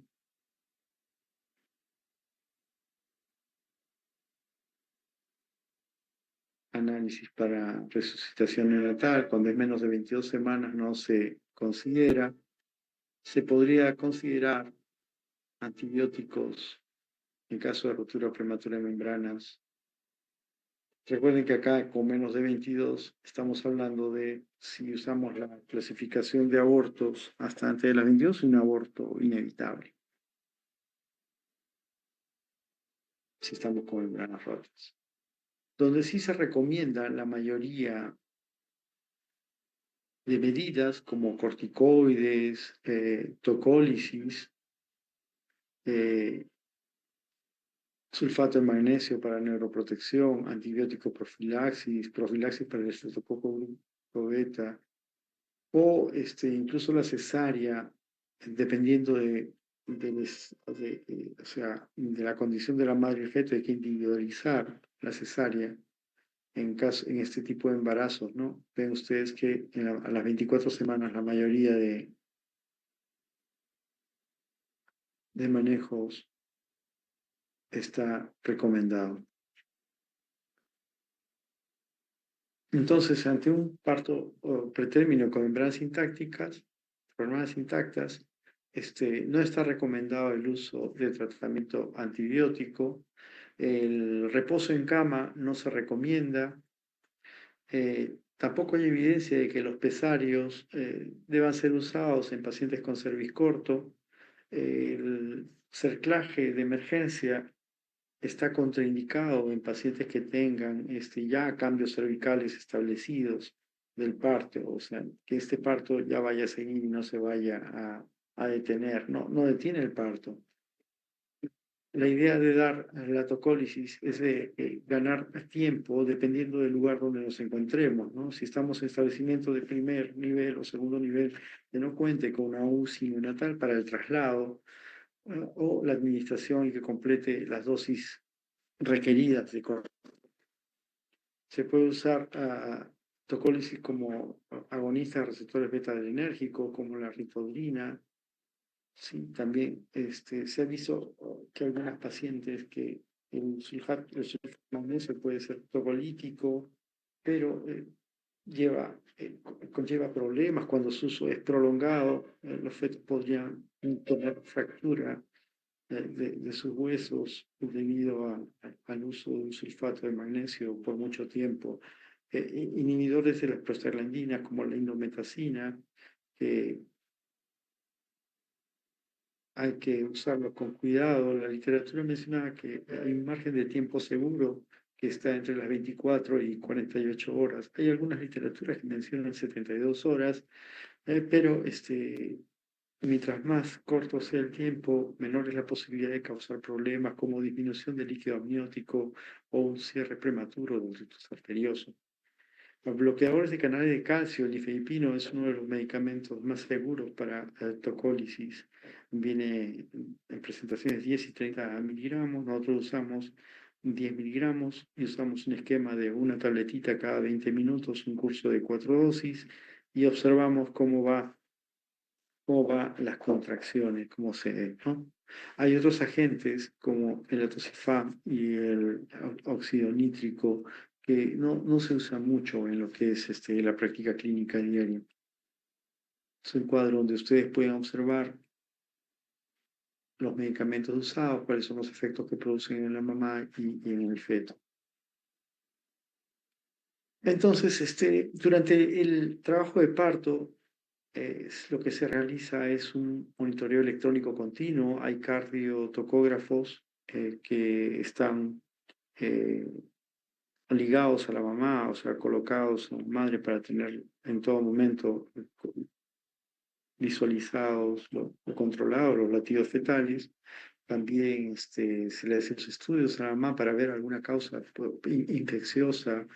Análisis para resucitación neonatal, cuando es menos de 22 semanas no se considera. Se podría considerar antibióticos en caso de ruptura prematura de membranas. Recuerden que acá con menos de 22 estamos hablando de, si usamos la clasificación de abortos hasta antes de las 22, un aborto inevitable, si estamos con membranas rotas. Donde sí se recomienda la mayoría de medidas como corticoides, tocólisis, sulfato de magnesio para neuroprotección, antibiótico profilaxis para el estreptococo beta, o incluso la cesárea, dependiendo de la condición de la madre y el feto, hay que individualizar la cesárea en este tipo de embarazos, ¿no? Ven ustedes que a las 24 semanas la mayoría de manejos está recomendado. Entonces, ante un parto pretérmino con membranas intactas, no está recomendado el uso de tratamiento antibiótico. El reposo en cama no se recomienda. Tampoco hay evidencia de que los pesarios deban ser usados en pacientes con cervix corto. El cerclaje de emergencia está contraindicado en pacientes que tengan ya cambios cervicales establecidos del parto, o sea, que este parto ya vaya a seguir y no se vaya a detener, no detiene el parto. la idea de dar la tocólisis es de ganar tiempo dependiendo del lugar donde nos encontremos, ¿no? Si estamos en establecimiento de primer nivel o segundo nivel que no cuente con una UCI neonatal para el traslado, o la administración y que complete las dosis requeridas de se puede usar tocólisis como agonista de receptores beta-adrenérgicos, como la ripodrina. Sí, también se ha visto que algunas pacientes que el sulfato de magnesio puede ser tocolítico, pero conlleva problemas cuando su uso es prolongado. Los fetos podrían tener fractura de sus huesos debido al uso de un sulfato de magnesio por mucho tiempo. Inhibidores de las prostaglandinas como la indometacina, que hay que usarlo con cuidado. La literatura menciona que hay un margen de tiempo seguro que está entre las 24 y 48 horas. Hay algunas literaturas que mencionan 72 horas, pero mientras más corto sea el tiempo, menor es la posibilidad de causar problemas como disminución del líquido amniótico o un cierre prematuro del ducto arterioso. Los bloqueadores de canales de calcio, el nifedipino, es uno de los medicamentos más seguros para tocólisis. Viene en presentaciones 10 y 30 miligramos. Nosotros usamos 10 miligramos y usamos un esquema de una tabletita cada 20 minutos, un curso de 4 dosis y observamos cómo va las contracciones, cómo se, ¿no? Hay otros agentes como el atosifam y el óxido nítrico que no se usa mucho en lo que es la práctica clínica diaria. Es un cuadro donde ustedes pueden observar los medicamentos usados, cuáles son los efectos que producen en la mamá y en el feto. Entonces, durante el trabajo de parto, lo que se realiza es un monitoreo electrónico continuo. Hay cardiotocógrafos que están eh, ligados a la mamá, o sea, colocados a la madre para tener en todo momento visualizados o controlados los latidos fetales. También se le hacen estudios a la mamá para ver alguna causa infecciosa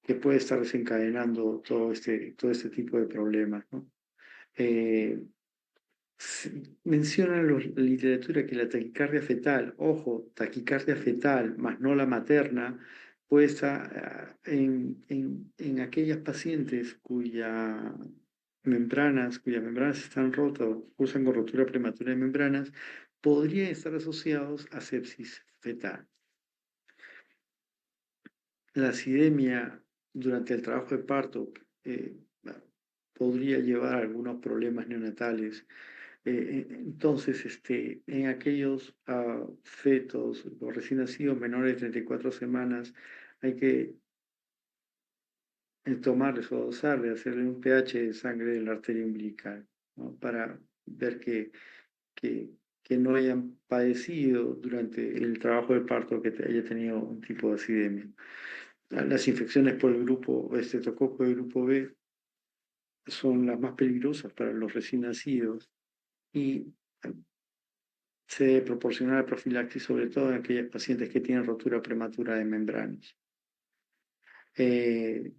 que puede estar desencadenando todo este tipo de problemas, ¿no? Eh, Menciona la literatura que la taquicardia fetal, ojo, taquicardia fetal, más no la materna, puede estar en aquellas pacientes cuyas membranas están rotas o cursan con rotura prematura de membranas, podrían estar asociados a sepsis fetal. La acidemia durante el trabajo de parto podría llevar a algunos problemas neonatales. Entonces, en aquellos fetos o recién nacidos menores de 34 semanas, hay que tomarles o dosarles, hacerle un pH de sangre de la arteria umbilical, ¿no? Para ver que, que no hayan padecido durante el trabajo de parto que haya tenido un tipo de acidemia. Las infecciones por el grupo estreptococo del grupo B son las más peligrosas para los recién nacidos y se debe proporcionar profilaxis sobre todo en aquellas pacientes que tienen rotura prematura de membranas. Eh,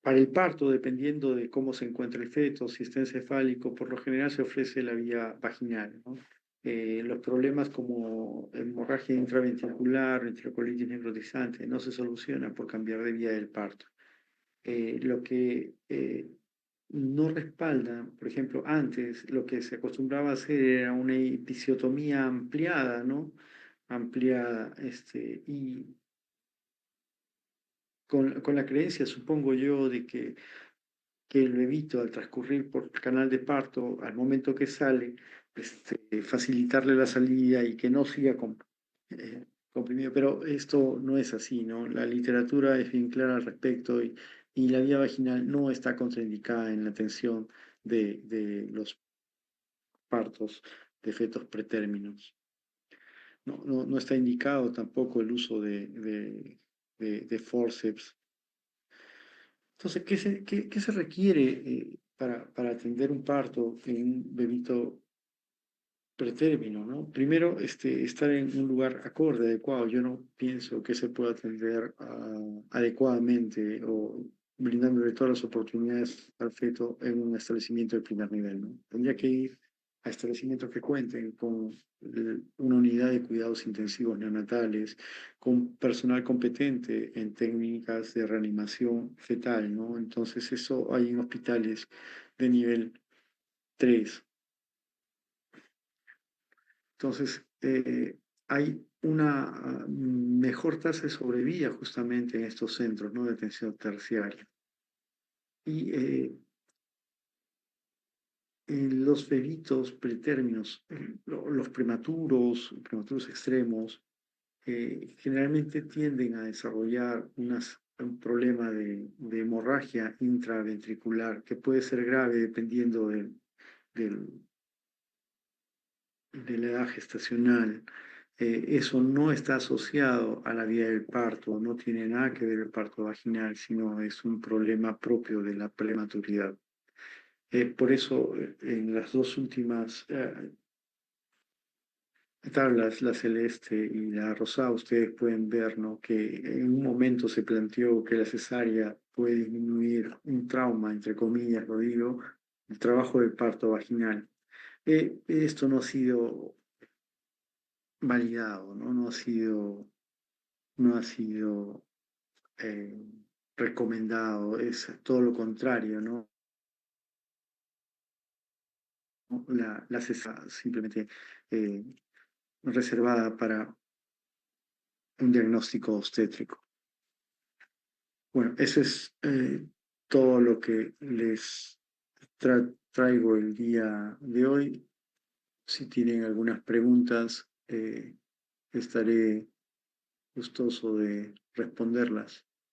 para el parto, dependiendo de cómo se encuentra el feto, si está encefálico, por lo general se ofrece la vía vaginal, ¿no? Los problemas como hemorragia intraventricular o enterocolitis necrotizante no se solucionan por cambiar de vía del parto. Lo que no respalda, por ejemplo, antes lo que se acostumbraba a hacer era una episiotomía ampliada, ¿no? Ampliada, y con la creencia, supongo yo, de que el bebito al transcurrir por el canal de parto, al momento que sale, facilitarle la salida y que no siga comprimido. Pero esto no es así, ¿no? La literatura es bien clara al respecto y la vía vaginal no está contraindicada en la atención de los partos de fetos pretérminos. No está indicado tampoco el uso de forceps. Entonces, qué se requiere para atender un parto en un bebito pretérmino, ¿no? Primero, estar en un lugar acorde, adecuado. Yo no pienso que se pueda atender adecuadamente o brindándole todas las oportunidades al feto en un establecimiento de primer nivel, ¿no? Tendría que ir a establecimientos que cuenten con una unidad de cuidados intensivos neonatales, con personal competente en técnicas de reanimación fetal, ¿no? Entonces, eso hay en hospitales de nivel 3. Entonces, hay una mejor tasa de sobrevida justamente en estos centros, ¿no?, de atención terciaria. Y en los bebitos pretérminos, los prematuros extremos, generalmente tienden a desarrollar un problema de hemorragia intraventricular que puede ser grave dependiendo del, de la edad gestacional. Eso no está asociado a la vía del parto, no tiene nada que ver el parto vaginal, sino es un problema propio de la prematuridad. Por eso, en las dos últimas tablas, la celeste y la rosada, ustedes pueden ver, ¿no?, que en un momento se planteó que la cesárea puede disminuir un trauma, entre comillas, lo digo, el trabajo del parto vaginal. Esto no ha sido validado, ¿no? No ha sido eh, recomendado, es todo lo contrario, ¿no? La cesárea simplemente eh, reservada para un diagnóstico obstétrico. Bueno, eso es todo lo que les traigo el día de hoy. Si tienen algunas preguntas, estaré gustoso de responderlas.